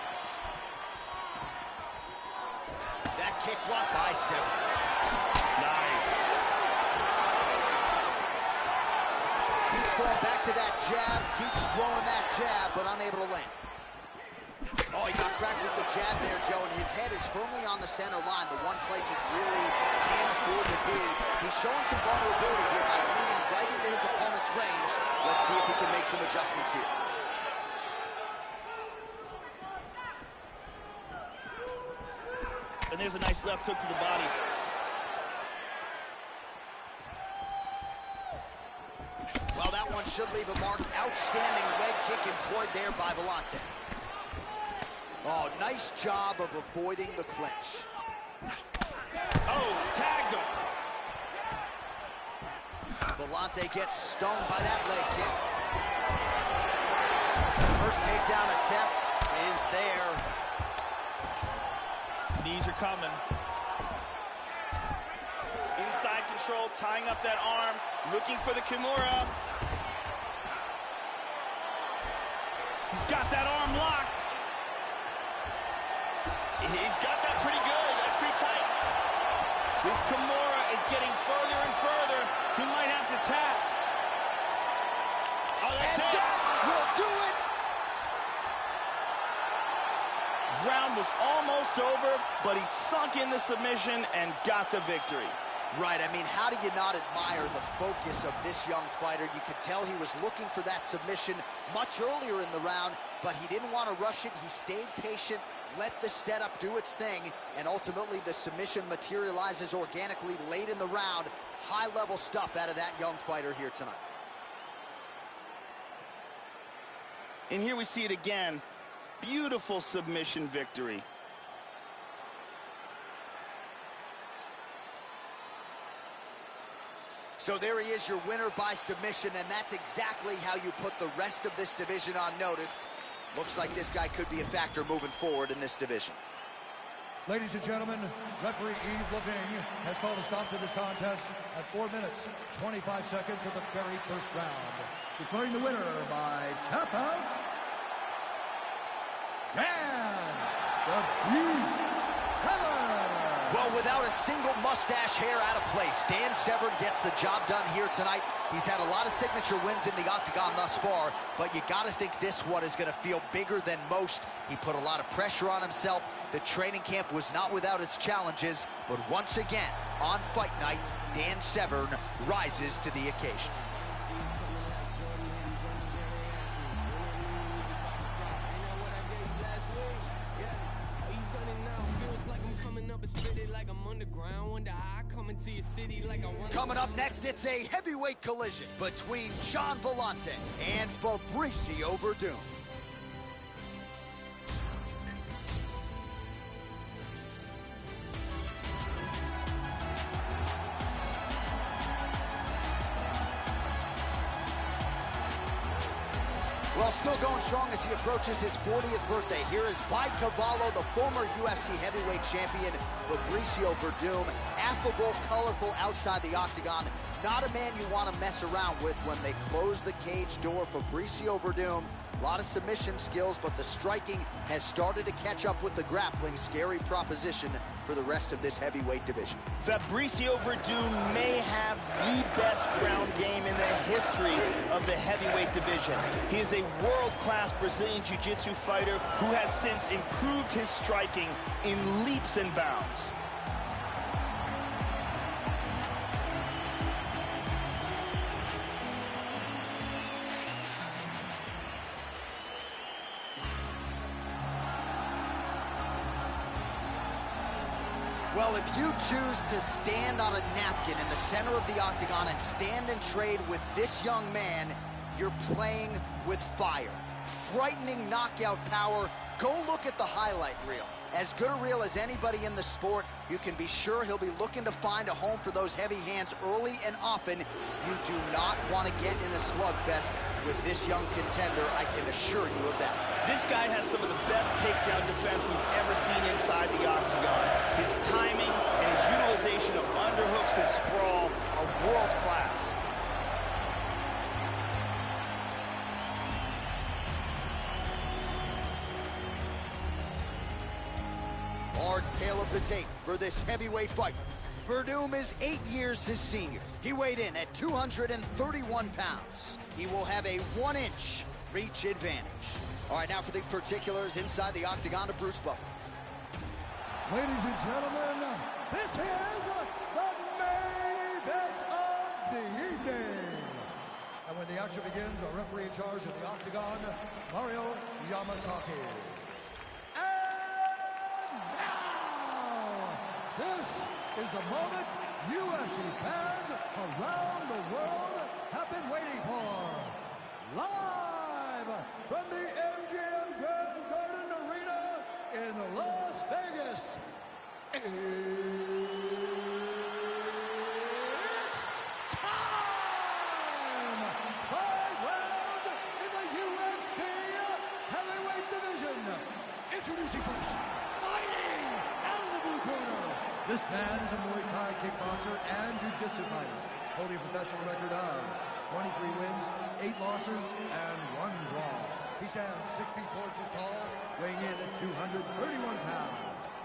That kick blocked by Severn. Nice. Keeps going back to that jab, keeps throwing that jab, but unable to land. Oh, he got cracked with the jab there, Joe, and his head is firmly on the center line, the one place it really can't afford to be. He's showing some vulnerability here by leaning right into his opponent's range. Let's see if he can make some adjustments here. And there's a nice left hook to the body. Well, that one should leave a mark. Outstanding leg kick employed there by Vellante. Oh, nice job of avoiding the clinch. Oh, tagged him. Vellante gets stung by that leg kick. First takedown attempt is there. Knees are coming. Inside control, tying up that arm, looking for the Kimura. He's got that arm locked. He's got that pretty good. That's pretty tight. This Kimura is getting further and further. He might have to tap. Oh, that's it. That will do it. Round was almost over, but he sunk in the submission and got the victory. Right, I mean, how do you not admire the focus of this young fighter? You could tell he was looking for that submission much earlier in the round, but he didn't want to rush it. He stayed patient, let the setup do its thing, and ultimately the submission materializes organically late in the round. High-level stuff out of that young fighter here tonight. And here we see it again. Beautiful submission victory. So there he is, your winner by submission, and that's exactly how you put the rest of this division on notice. Looks like this guy could be a factor moving forward in this division. Ladies and gentlemen, referee Yves Levine has called a stop to this contest at 4 minutes, 25 seconds of the very first round. Declaring the winner by tap out, Dan the Beast Severn. Well, without a single mustache hair out of place, Dan Severn gets the job done here tonight. He's had a lot of signature wins in the octagon thus far, but you got to think this one is going to feel bigger than most. He put a lot of pressure on himself. The training camp was not without its challenges, but once again, on fight night, Dan Severn rises to the occasion. Coming up next, it's a heavyweight collision between John Vellante and Fabricio Werdum. Well, still going strong as he approaches his 40th birthday. Here is by Cavallo, the former UFC heavyweight champion, Fabricio Werdum. Affable, colorful outside the octagon. Not a man you want to mess around with when they close the cage door. Fabricio Werdum, a lot of submission skills, but the striking has started to catch up with the grappling. Scary proposition for the rest of this heavyweight division. Fabricio Werdum may have the best ground game in the history of the heavyweight division. He is a world-class Brazilian jiu-jitsu fighter who has since improved his striking in leaps and bounds. Well, if you choose to stand on a napkin in the center of the octagon and stand and trade with this young man, you're playing with fire. frightening knockout power. Go look at the highlight reel. As good a reel as anybody in the sport, you can be sure he'll be looking to find a home for those heavy hands early and often. You do not want to get in a slugfest with this young contender, I can assure you of that. This guy has some of the best takedown defense we've ever seen inside the octagon. His timing and his utilization of underhooks and sprawl are world class. Our tale of the tape for this heavyweight fight. Verdum is 8 years his senior. He weighed in at 231 pounds. He will have a 1-inch reach advantage. All right, now for the particulars inside the octagon of Bruce Buffer. Ladies and gentlemen, this is the main event of the evening. And when the action begins, our referee in charge of the octagon, Mario Yamasaki. This is the moment UFC fans around the world have been waiting for. Live from the MGM Grand Garden Arena in Las Vegas. It's time! 5 rounds in the UFC Heavyweight Division. Introducing first, fighting out of the blue corner. This man is a Muay Thai kickboxer and jiu-jitsu fighter, holding a professional record of 23 wins, 8 losses, and 1 draw. He stands 6 feet 4 inches tall, weighing in at 231 pounds.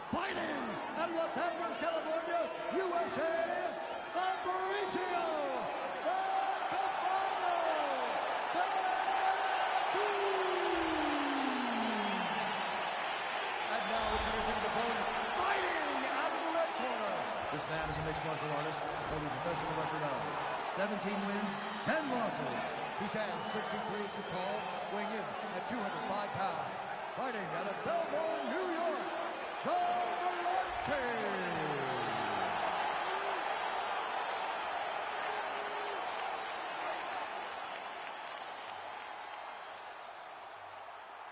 Fighting out of Los Angeles, California, USA, Fabricio the Caballo Verdum. And now introducing his opponent, fighting out of the red corner. This man is a mixed martial artist, holding a professional record of 17 wins, 10 losses. He stands 6 feet 3 inches tall, weighing in at 205 pounds. Fighting out of Belleville, New York, John Vellante.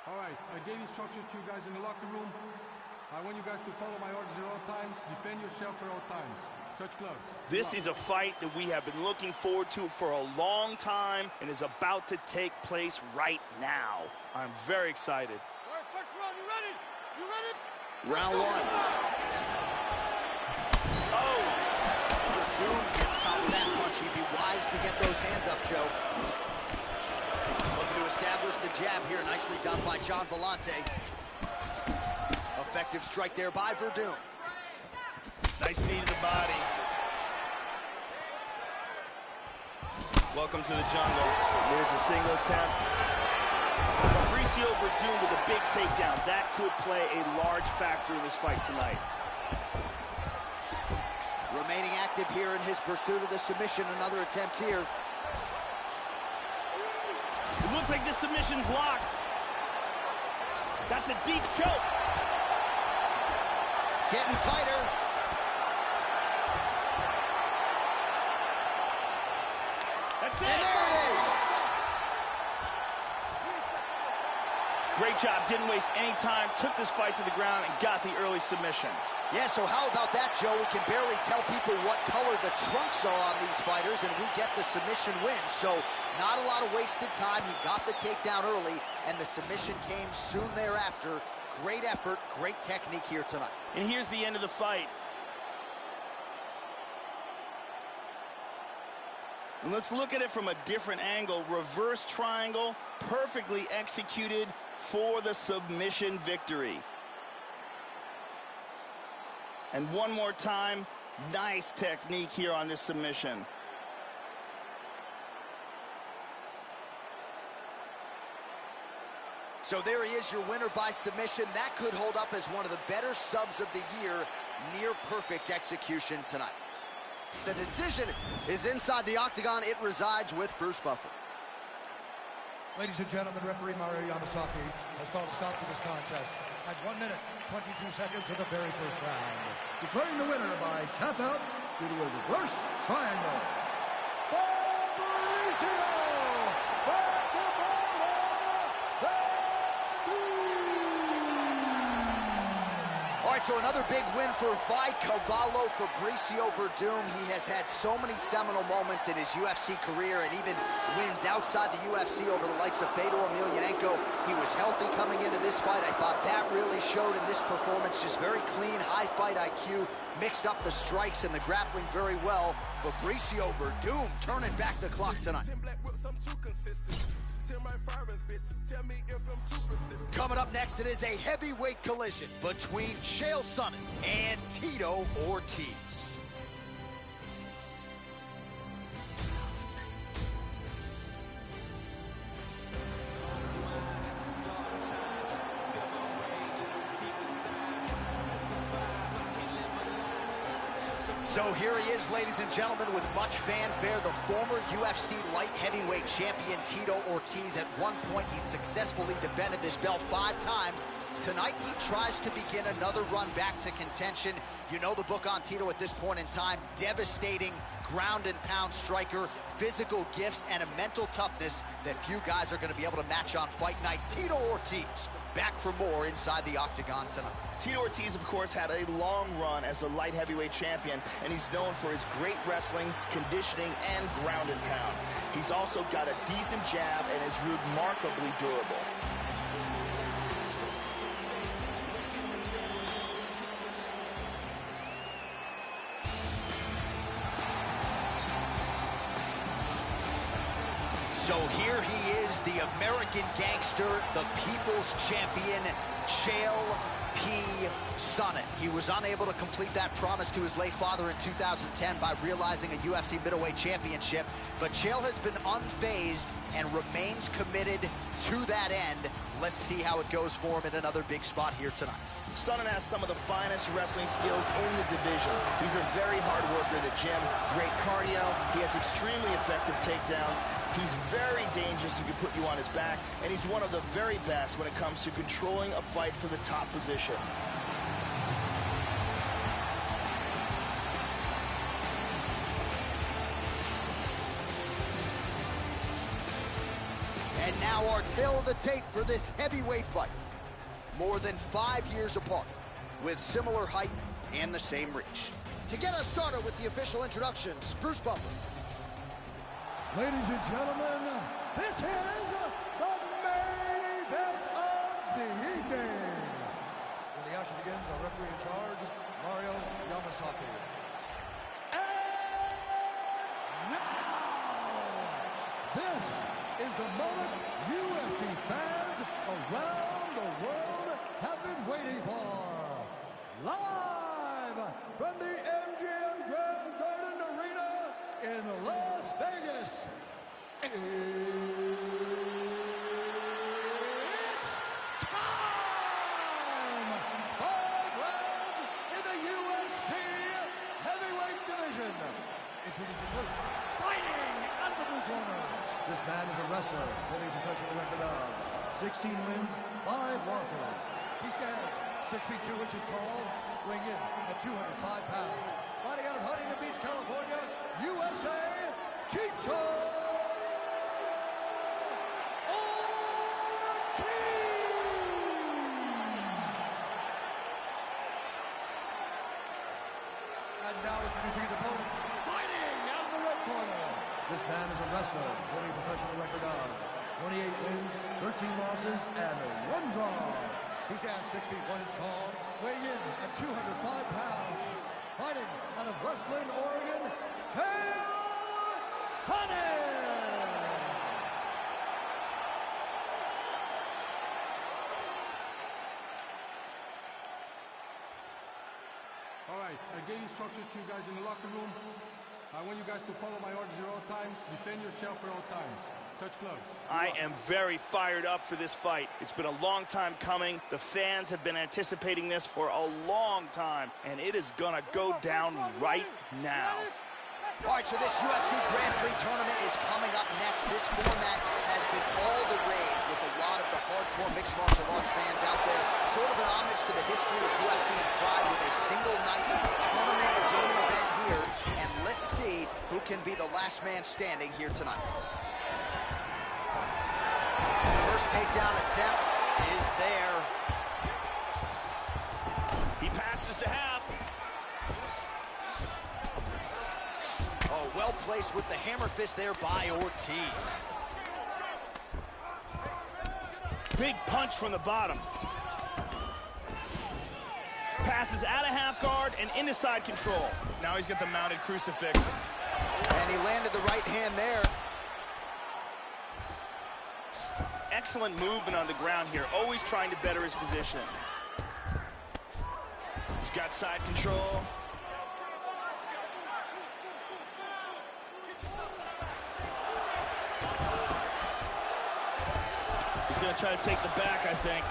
All right, I gave instructions to you guys in the locker room. I want you guys to follow my orders at all times, defend yourself at all times. Touch gloves. This is a fight that we have been looking forward to for a long time and is about to take place right now. I'm very excited. All right, first round, you ready? You ready? Round 1. Oh! Verdum gets caught with that punch. He'd be wise to get those hands up, Joe. Looking to establish the jab here. Nicely done by John Vellante. Effective strike there by Verdum. Nice knee to the body. Welcome to the jungle. There's a single attempt. Fabricio Verdum with a big takedown. That could play a large factor in this fight tonight. Remaining active here in his pursuit of the submission. Another attempt here. It looks like this submission's locked. That's a deep choke. Getting tighter. That's it. And there it is. Great job. Didn't waste any time. Took this fight to the ground and got the early submission. Yeah, so how about that, Joe? We can barely tell people what color the trunks are on these fighters, and we get the submission win. So not a lot of wasted time. He got the takedown early, and the submission came soon thereafter. Great effort, great technique here tonight. And here's the end of the fight. And let's look at it from a different angle. Reverse triangle, perfectly executed for the submission victory. And one more time, nice technique here on this submission. So there he is, your winner by submission. That could hold up as one of the better subs of the year. Near perfect execution tonight. The decision is inside the octagon. It resides with Bruce Buffer. Ladies and gentlemen, referee Mario Yamasaki has called a stop to this contest at 1 minute, 22 seconds of the very first round. Declaring the winner by tap out due to a reverse triangle. Fabricio the Caballo Verdum. right, so another big win for Cavallo Fabricio Verdum. He has had so many seminal moments in his UFC career and even wins outside the UFC over the likes of Fedor Emelianenko. He was healthy coming into this fight. I thought that really showed in this performance. Just very clean, high fight IQ, mixed up the strikes and the grappling very well. Fabricio Verdum turning back the clock tonight. Coming up next, it is a heavyweight collision between Chael Sonnen and Tito Ortiz. So here he is, ladies and gentlemen, with much fanfare, the former UFC light heavyweight champion Tito Ortiz. At one point, he successfully defended this belt 5 times. Tonight, he tries to begin another run back to contention. You know the book on Tito at this point in time. Devastating ground and pound striker, physical gifts, and a mental toughness that few guys are going to be able to match on fight night. Tito Ortiz back for more inside the octagon tonight. Tito Ortiz, of course, had a long run as the light heavyweight champion, and he's known for his great wrestling, conditioning, and ground and pound. He's also got a decent jab and is remarkably durable. So here he is, the American gangster, the people's champion, Chael P. Sonnen. He was unable to complete that promise to his late father in 2010 by realizing a UFC middleweight championship, but Chael has been unfazed and remains committed to that end. Let's see how it goes for him in another big spot here tonight. Sonnen has some of the finest wrestling skills in the division. He's a very hard worker in the gym, great cardio, he has extremely effective takedowns, he's very dangerous if he can put you on his back, and he's one of the very best when it comes to controlling a fight for the top position. And now our tale of the tape for this heavyweight fight. More than 5 years apart, with similar height and the same reach. To get us started with the official introductions, Bruce Buffer. Ladies and gentlemen, this is the main event of the evening. When the action begins, our referee in charge, Mario Yamasaki. And now, this is the moment UFC fans around the world have been waiting for. Live from the MGM Grand Garden Arena in Las Vegas. It's time! 5 rounds in the UFC Heavyweight Division. Introducing first, fighting out of the blue corner. This man is a wrestler with a professional record of 16 wins, 5 losses. He stands 6 feet 2 inches tall, weighing in at 205 pounds. Fighting out of Huntington Beach, California, USA, Tito And now introducing his opponent, fighting out of the red corner. This man is a wrestler with a professional record of 28 wins, 13 losses, and 1 draw. He stands 6 feet 1 inch tall, weighing in at 205 pounds. Fighting out of Westland, Oregon, Chael Sonnen. All right, I gave instructions to you guys in the locker room. I want you guys to follow my orders at all times. Defend yourself at all times. Touch gloves. I am very fired up for this fight. It's been a long time coming. The fans have been anticipating this for a long time, and it is gonna go down right now. All right, so this UFC Grand Prix tournament is coming up next. This format has been all the rage with a lot of the hardcore mixed martial arts fans out there. Sort of an homage to the history of UFC and Pride with a single night tournament game event here. And let's see who can be the last man standing here tonight. First takedown attempt is there. He passes place with the hammer fist there by Ortiz. Big punch from the bottom. Passes out of half guard and into side control. Now he's got the mounted crucifix. And he landed the right hand there. Excellent movement on the ground here, always trying to better his position. He's got side control. He's going to try to take the back, I think.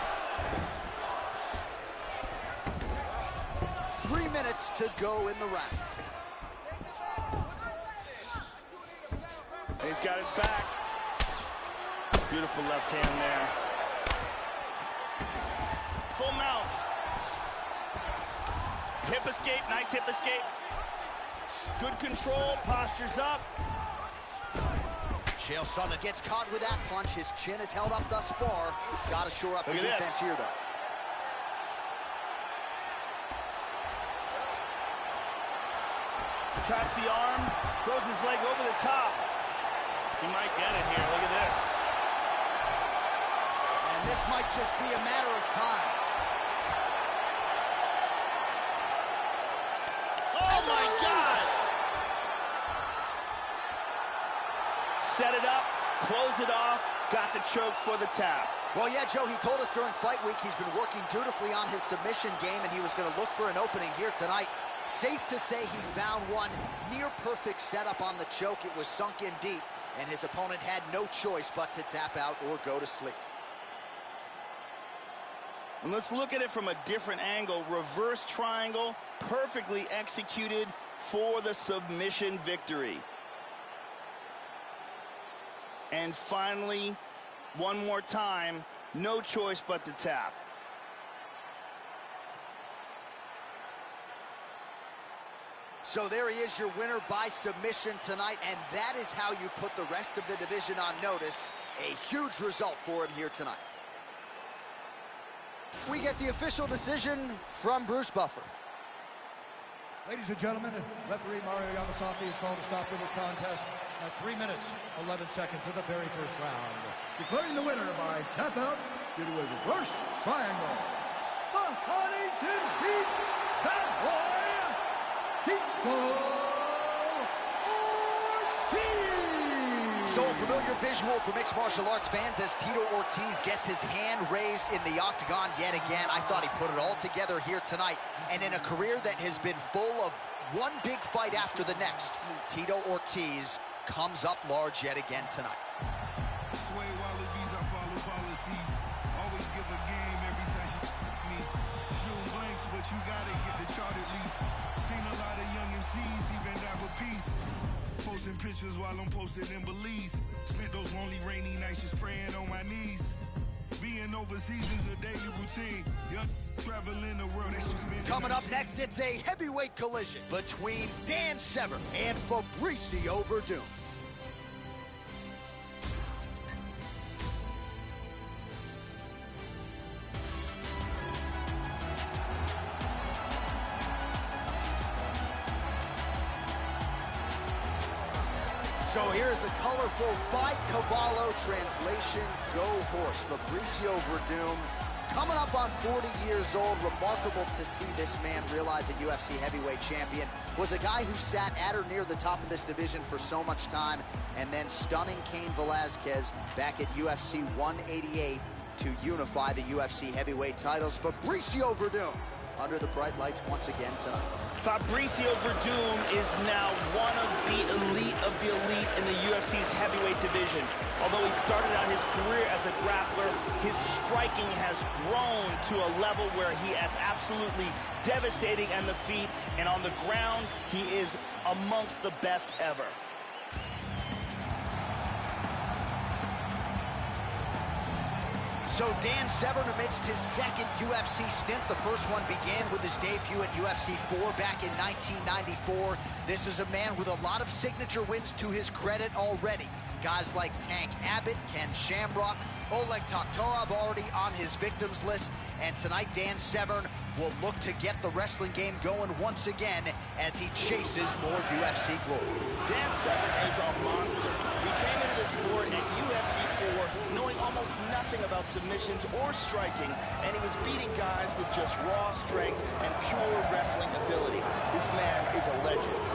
3 minutes to go in the round. And he's got his back. Beautiful left hand there. Full mount. Hip escape, nice hip escape. Good control, postures up. Chael Sonnen gets caught with that punch. His chin is held up thus far. Got to shore up the defense here, though. Traps the arm, throws his leg over the top. He might get it here, look at this. And this might just be a matter of time. Oh my God! Set it up, close it off, got the choke for the tap. Well, yeah, Joe, he told us during fight week he's been working dutifully on his submission game, and he was going to look for an opening here tonight. Safe to say he found one. Near perfect setup on the choke. It was sunk in deep, and his opponent had no choice but to tap out or go to sleep. And let's look at it from a different angle. Reverse triangle, perfectly executed for the submission victory. And finally, one more time, no choice but to tap. So there he is, your winner by submission tonight, and that is how you put the rest of the division on notice. A huge result for him here tonight. We get the official decision from Bruce Buffer. Ladies and gentlemen, referee Mario Yamasaki is called to stop in this contest at 3 minutes, 11 seconds of the very first round. Declaring the winner by tap out due to a reverse triangle. The Huntington Beach Bad Boy, Tito Ortiz! So a familiar visual for mixed martial arts fans as Tito Ortiz gets his hand raised in the octagon yet again. I thought he put it all together here tonight. And in a career that has been full of one big fight after the next, Tito Ortiz comes up large yet again tonight. Sway wallabies, I follow policies. Always give a game every time she me. Shooting blanks, but you gotta hit the chart at least. Seen a lot of young MCs even die for peace. Posting pictures while I'm posted in Belize. Spent those lonely rainy nights just praying on my knees. Being overseas is a daily routine. Young traveling the world, that's just been Coming up next, it's a heavyweight collision between Dan Severn and Fabricio Werdum. So here's the colorful Five Cavallo translation, Go Horse. Fabricio Werdum, coming up on 40 years old. Remarkable to see this man realize a UFC heavyweight champion. Was a guy who sat at or near the top of this division for so much time, and then stunning Cain Velasquez back at UFC 188 to unify the UFC heavyweight titles. Fabricio Werdum under the bright lights once again tonight. Fabricio Werdum is now one of the elite in the UFC's heavyweight division. Although he started out his career as a grappler, his striking has grown to a level where he is absolutely devastating on the feet, and on the ground, he is amongst the best ever. So Dan Severn amidst his second UFC stint. The first one began with his debut at UFC 4 back in 1994. This is a man with a lot of signature wins to his credit already. Guys like Tank Abbott, Ken Shamrock, Oleg Taktarov already on his victims list, and tonight Dan Severn will look to get the wrestling game going once again as he chases more UFC glory. Dan Severn is a monster. He came into the sport at UFC 4 knowing almost nothing about submissions or striking, and he was beating guys with just raw strength and pure wrestling ability. This man is a legend.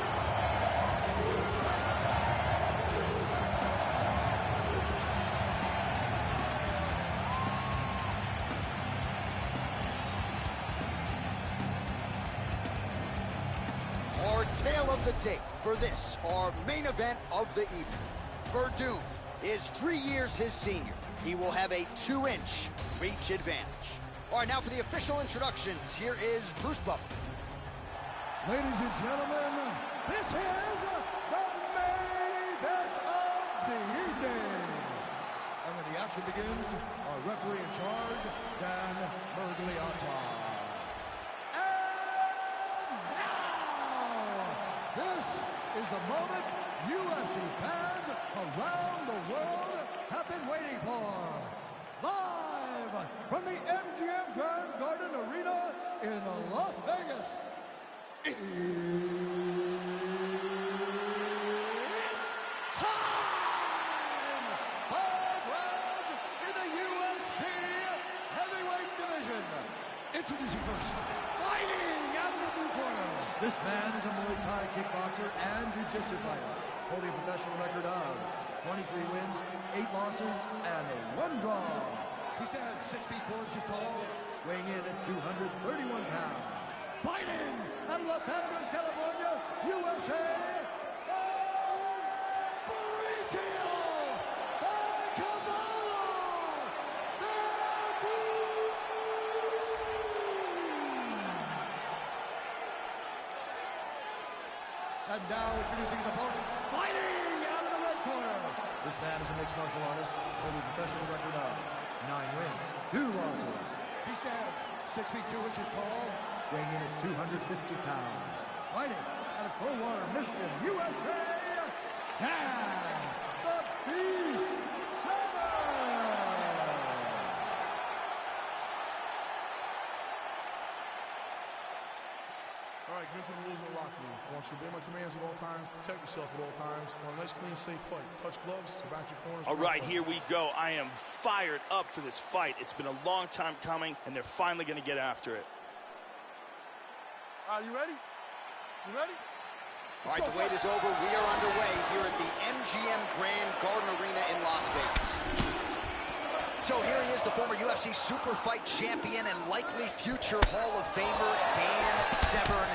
Tale of the tape for this, our main event of the evening. Verdun is 3 years his senior. He will have a 2-inch reach advantage. All right, now for the official introductions, here is Bruce Buffer. Ladies and gentlemen, this is the main event of the evening. And when the action begins, our referee in charge, Dan Mergliotta. This is the moment UFC fans around the world have been waiting for. Live from the MGM Grand Garden Arena in Las Vegas. It's time! 5 rounds in the UFC Heavyweight Division. Introducing first, fighting out of the blue corner. This man is a Muay Thai kickboxer and jiu-jitsu fighter, holding a professional record of 23 wins, 8 losses, and 1 draw. He stands 6 feet 4 inches tall, weighing in at 231 pounds. Fighting out of Los Angeles, California, USA, Mauricio by Cavallo. And now introducing his opponent, fighting out of the red corner. This man is a mixed martial artist, holding a professional record of 9 wins, 2 losses. He stands 6 feet 2 inches tall, weighing in at 250 pounds. Fighting out of Coldwater, Michigan, USA, Dan the Beast Severn. All right, get into the rules of the locker room. I want you to obey my commands at all times, protect yourself at all times. I want a nice, clean, safe fight. Touch gloves, back your corners. All right, here we go. I am fired up for this fight. It's been a long time coming, and they're finally going to get after it. Are you ready? You ready? All right, the wait is over. We are underway here at the MGM Grand Garden Arena in Las Vegas. So here he is, the former UFC Super Fight champion and likely future Hall of Famer, Dan Severn.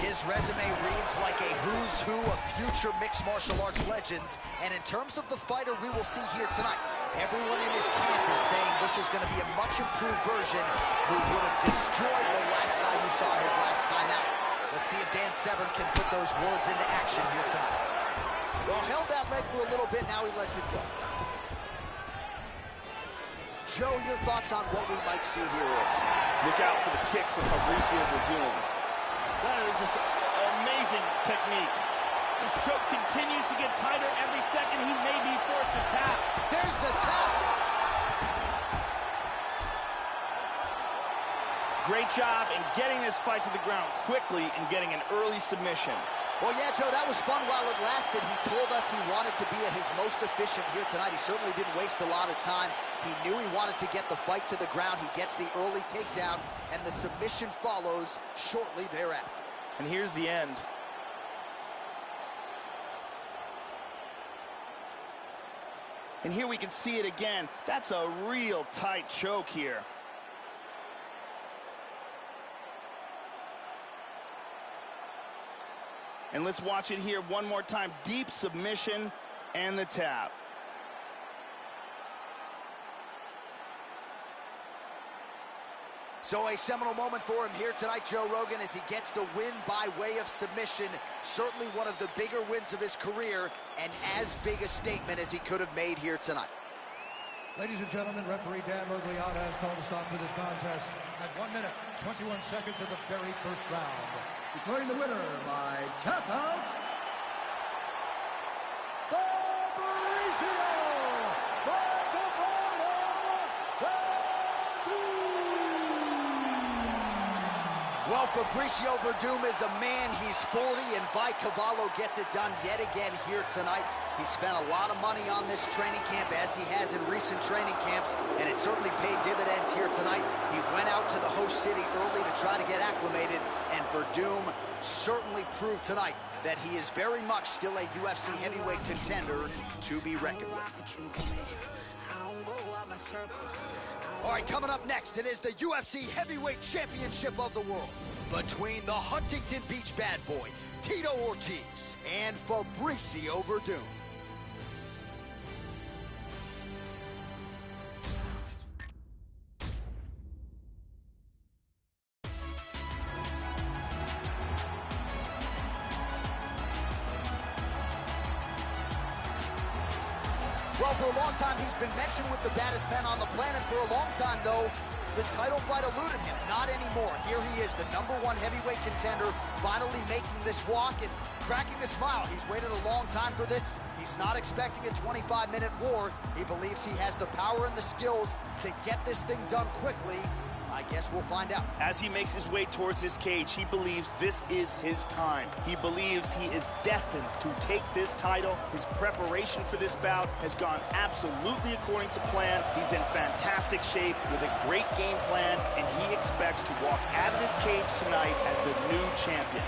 His resume reads like a who's who of future mixed martial arts legends. And in terms of the fighter we will see here tonight, everyone in his camp is saying this is going to be a much improved version who would have destroyed the last guy you saw his last time out. Let's see if Dan Severn can put those words into action here tonight. Well, held that leg for a little bit, now he lets it go. Joe, your thoughts on what we might see here? Look out for the kicks of Fabricio Verdun. That is just amazing technique. This choke continues to get tighter every second. He may be forced to tap. There's the tap. Great job in getting this fight to the ground quickly and getting an early submission. Well, yeah, Joe, that was fun while it lasted. He told us he wanted to be at his most efficient here tonight. He certainly didn't waste a lot of time. He knew he wanted to get the fight to the ground. He gets the early takedown, and the submission follows shortly thereafter. And here's the end. And here we can see it again. That's a real tight choke here. And let's watch it here one more time. Deep submission and the tap. So a seminal moment for him here tonight, Joe Rogan, as he gets the win by way of submission. Certainly one of the bigger wins of his career, and as big a statement as he could have made here tonight. Ladies and gentlemen, referee Dan Mergliotta has called a stop to this contest at 1 minute, 21 seconds of the very first round. Declaring the winner by tap out, Fabricio by Cavallo! Well, Fabricio Verdum is a man. He's 40, and Vi Cavallo gets it done yet again here tonight. He spent a lot of money on this training camp, as he has in recent training camps, and it certainly paid dividends here tonight. He went out to the host city early to try to get acclimated, and Verdum certainly proved tonight that he is very much still a UFC heavyweight contender to be reckoned with. All right, coming up next, it is the UFC Heavyweight Championship of the world between the Huntington Beach bad boy, Tito Ortiz, and Fabricio Verdum. Well, for a long time, he's been mentioned with the baddest men on the planet. For a long time, though, the title fight eluded him. Not anymore. Here he is, the #1 heavyweight contender, finally making this walk and cracking a smile. He's waited a long time for this. He's not expecting a 25-minute war. He believes he has the power and the skills to get this thing done quickly. I guess we'll find out. As he makes his way towards his cage, he believes this is his time. He believes he is destined to take this title. His preparation for this bout has gone absolutely according to plan. He's in fantastic shape with a great game plan, and he expects to walk out of this cage tonight as the new champion.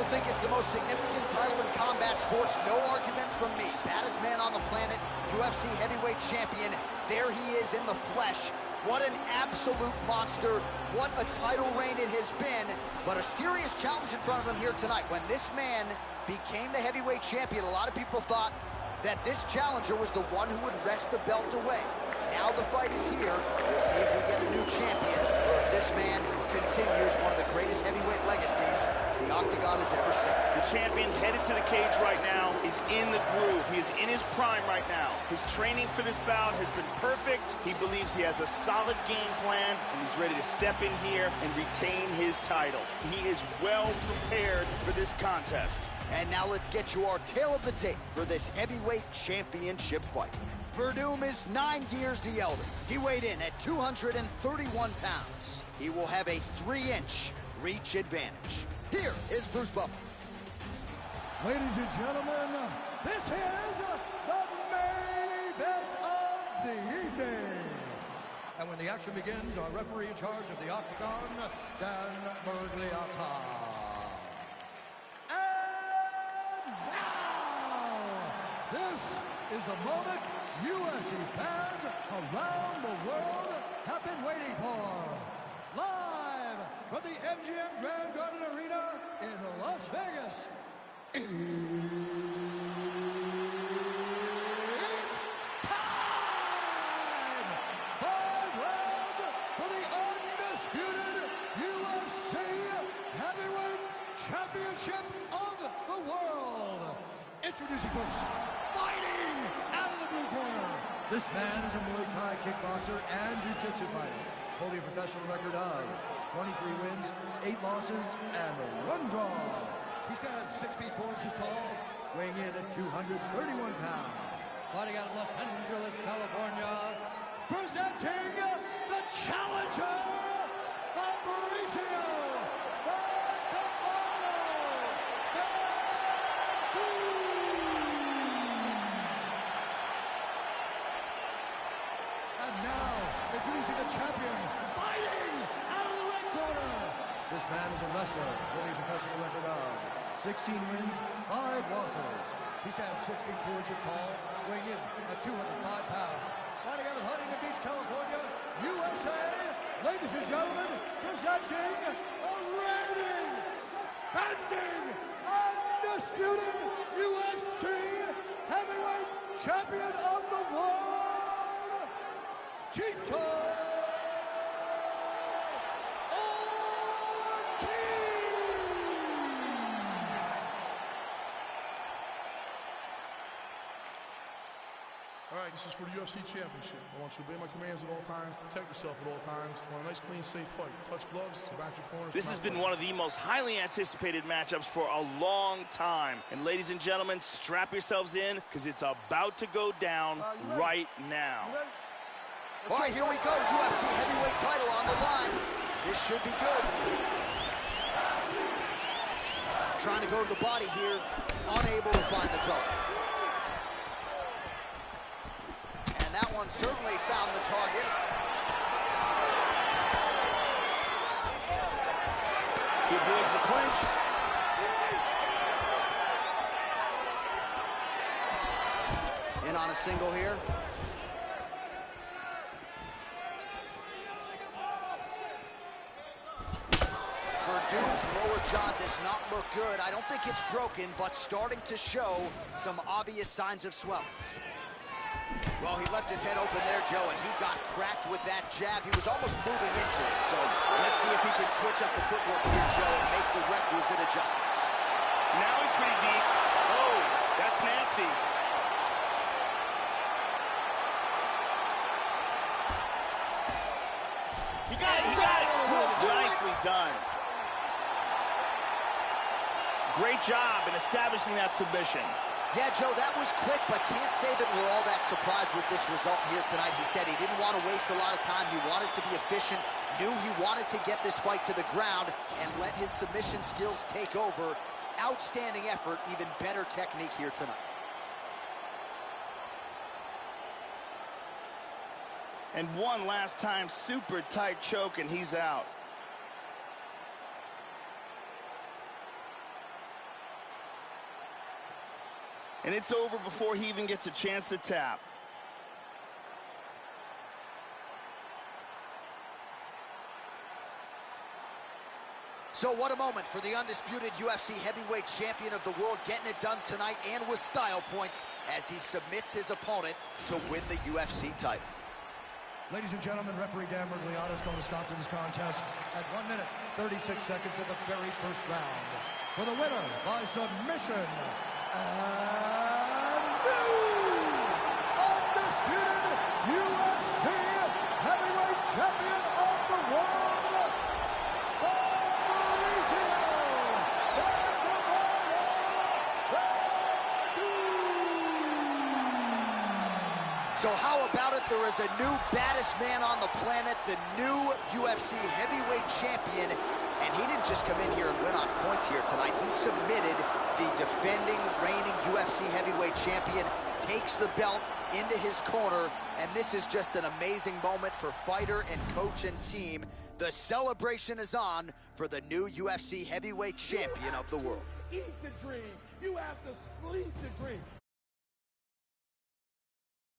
Think it's the most significant title in combat sports. No argument from me. Baddest man on the planet, UFC heavyweight champion. There he is in the flesh. What an absolute monster. What a title reign it has been. But a serious challenge in front of him here tonight. When this man became the heavyweight champion, a lot of people thought that this challenger was the one who would wrest the belt away. Now the fight is here. We'll see if we get a new champion, or if this man continues one of the greatest heavyweight legacies the Octagon has ever seen. The champion headed to the cage right now is in the groove. He is in his prime right now. His training for this bout has been perfect. He believes he has a solid game plan, and he's ready to step in here and retain his title. He is well prepared for this contest. And now let's get you our tale of the tape for this heavyweight championship fight. Verdum is 9 years the elder. He weighed in at 231 pounds. He will have a 3-inch reach advantage. Here is Bruce Buffer. Ladies and gentlemen, this is the main event of the evening. And when the action begins, our referee in charge of the Octagon, Dan Bergliotta. And now, this is the moment UFC fans around the world have been waiting for. Live from the MGM Grand Garden Arena in Las Vegas. It's time! 5 rounds for the undisputed UFC Heavyweight Championship of the world. Introducing first, fighting out of the blue corner. This man is a Muay Thai kickboxer and jiu-jitsu fighter, holding a professional record of 23 wins, 8 losses, and 1 draw. He stands 6 feet 4 inches tall, weighing in at 231 pounds. Fighting out of Los Angeles, California, presenting the challenger, Fabricio And now, introducing the champion, fighting out of the red corner. This man is a wrestler, holding a professional record of 16 wins, 5 losses. He stands 6 feet 2 inches tall, weighing in at 205 pounds. Fighting out of Huntington Beach, California, USA. Ladies and gentlemen, presenting the reigning, defending, undisputed UFC heavyweight champion of the world, Tito Ortiz. All right, this is for the UFC Championship. I want you to obey my commands at all times, protect yourself at all times. I want a nice, clean, safe fight. Touch gloves, back your corners. This has been one of the most highly anticipated matchups for a long time. And ladies and gentlemen, strap yourselves in, because it's about to go down right now. All right, here we go. UFC Heavyweight title on the line. This should be good. Trying to go to the body here, unable to find the target. And that one certainly found the target. He avoids the clinch. In on a single here. Verdun's lower jaw does not look good. I don't think it's broken, but starting to show some obvious signs of swelling. Well, he left his head open there, Joe, and he got cracked with that jab. He was almost moving into it, so let's see if he can switch up the footwork here, Joe, and make the requisite adjustments. Now he's pretty deep. Oh, that's nasty. He got it, he got it. Nicely done. Great job in establishing that submission. Yeah, Joe, that was quick, but can't say that we're all that surprised with this result here tonight. He said he didn't want to waste a lot of time. He wanted to be efficient, knew he wanted to get this fight to the ground and let his submission skills take over. Outstanding effort, even better technique here tonight. And one last time, super tight choke, and he's out. And it's over before he even gets a chance to tap. So what a moment for the undisputed UFC heavyweight champion of the world, getting it done tonight and with style points as he submits his opponent to win the UFC title. Ladies and gentlemen, referee Dan Mergliata is going to stop to this contest at 1 minute, 36 seconds of the very first round. For the winner by submission, and new undisputed UFC heavyweight champion of the world, So how about it? There is a new baddest man on the planet, the new UFC heavyweight champion, and he didn't just come in here and win on points here tonight. He submitted the defending, reigning UFC heavyweight champion, takes the belt into his corner, and this is just an amazing moment for fighter and coach and team. The celebration is on for the new UFC heavyweight champion of the world. Eat the dream. You have to sleep the dream.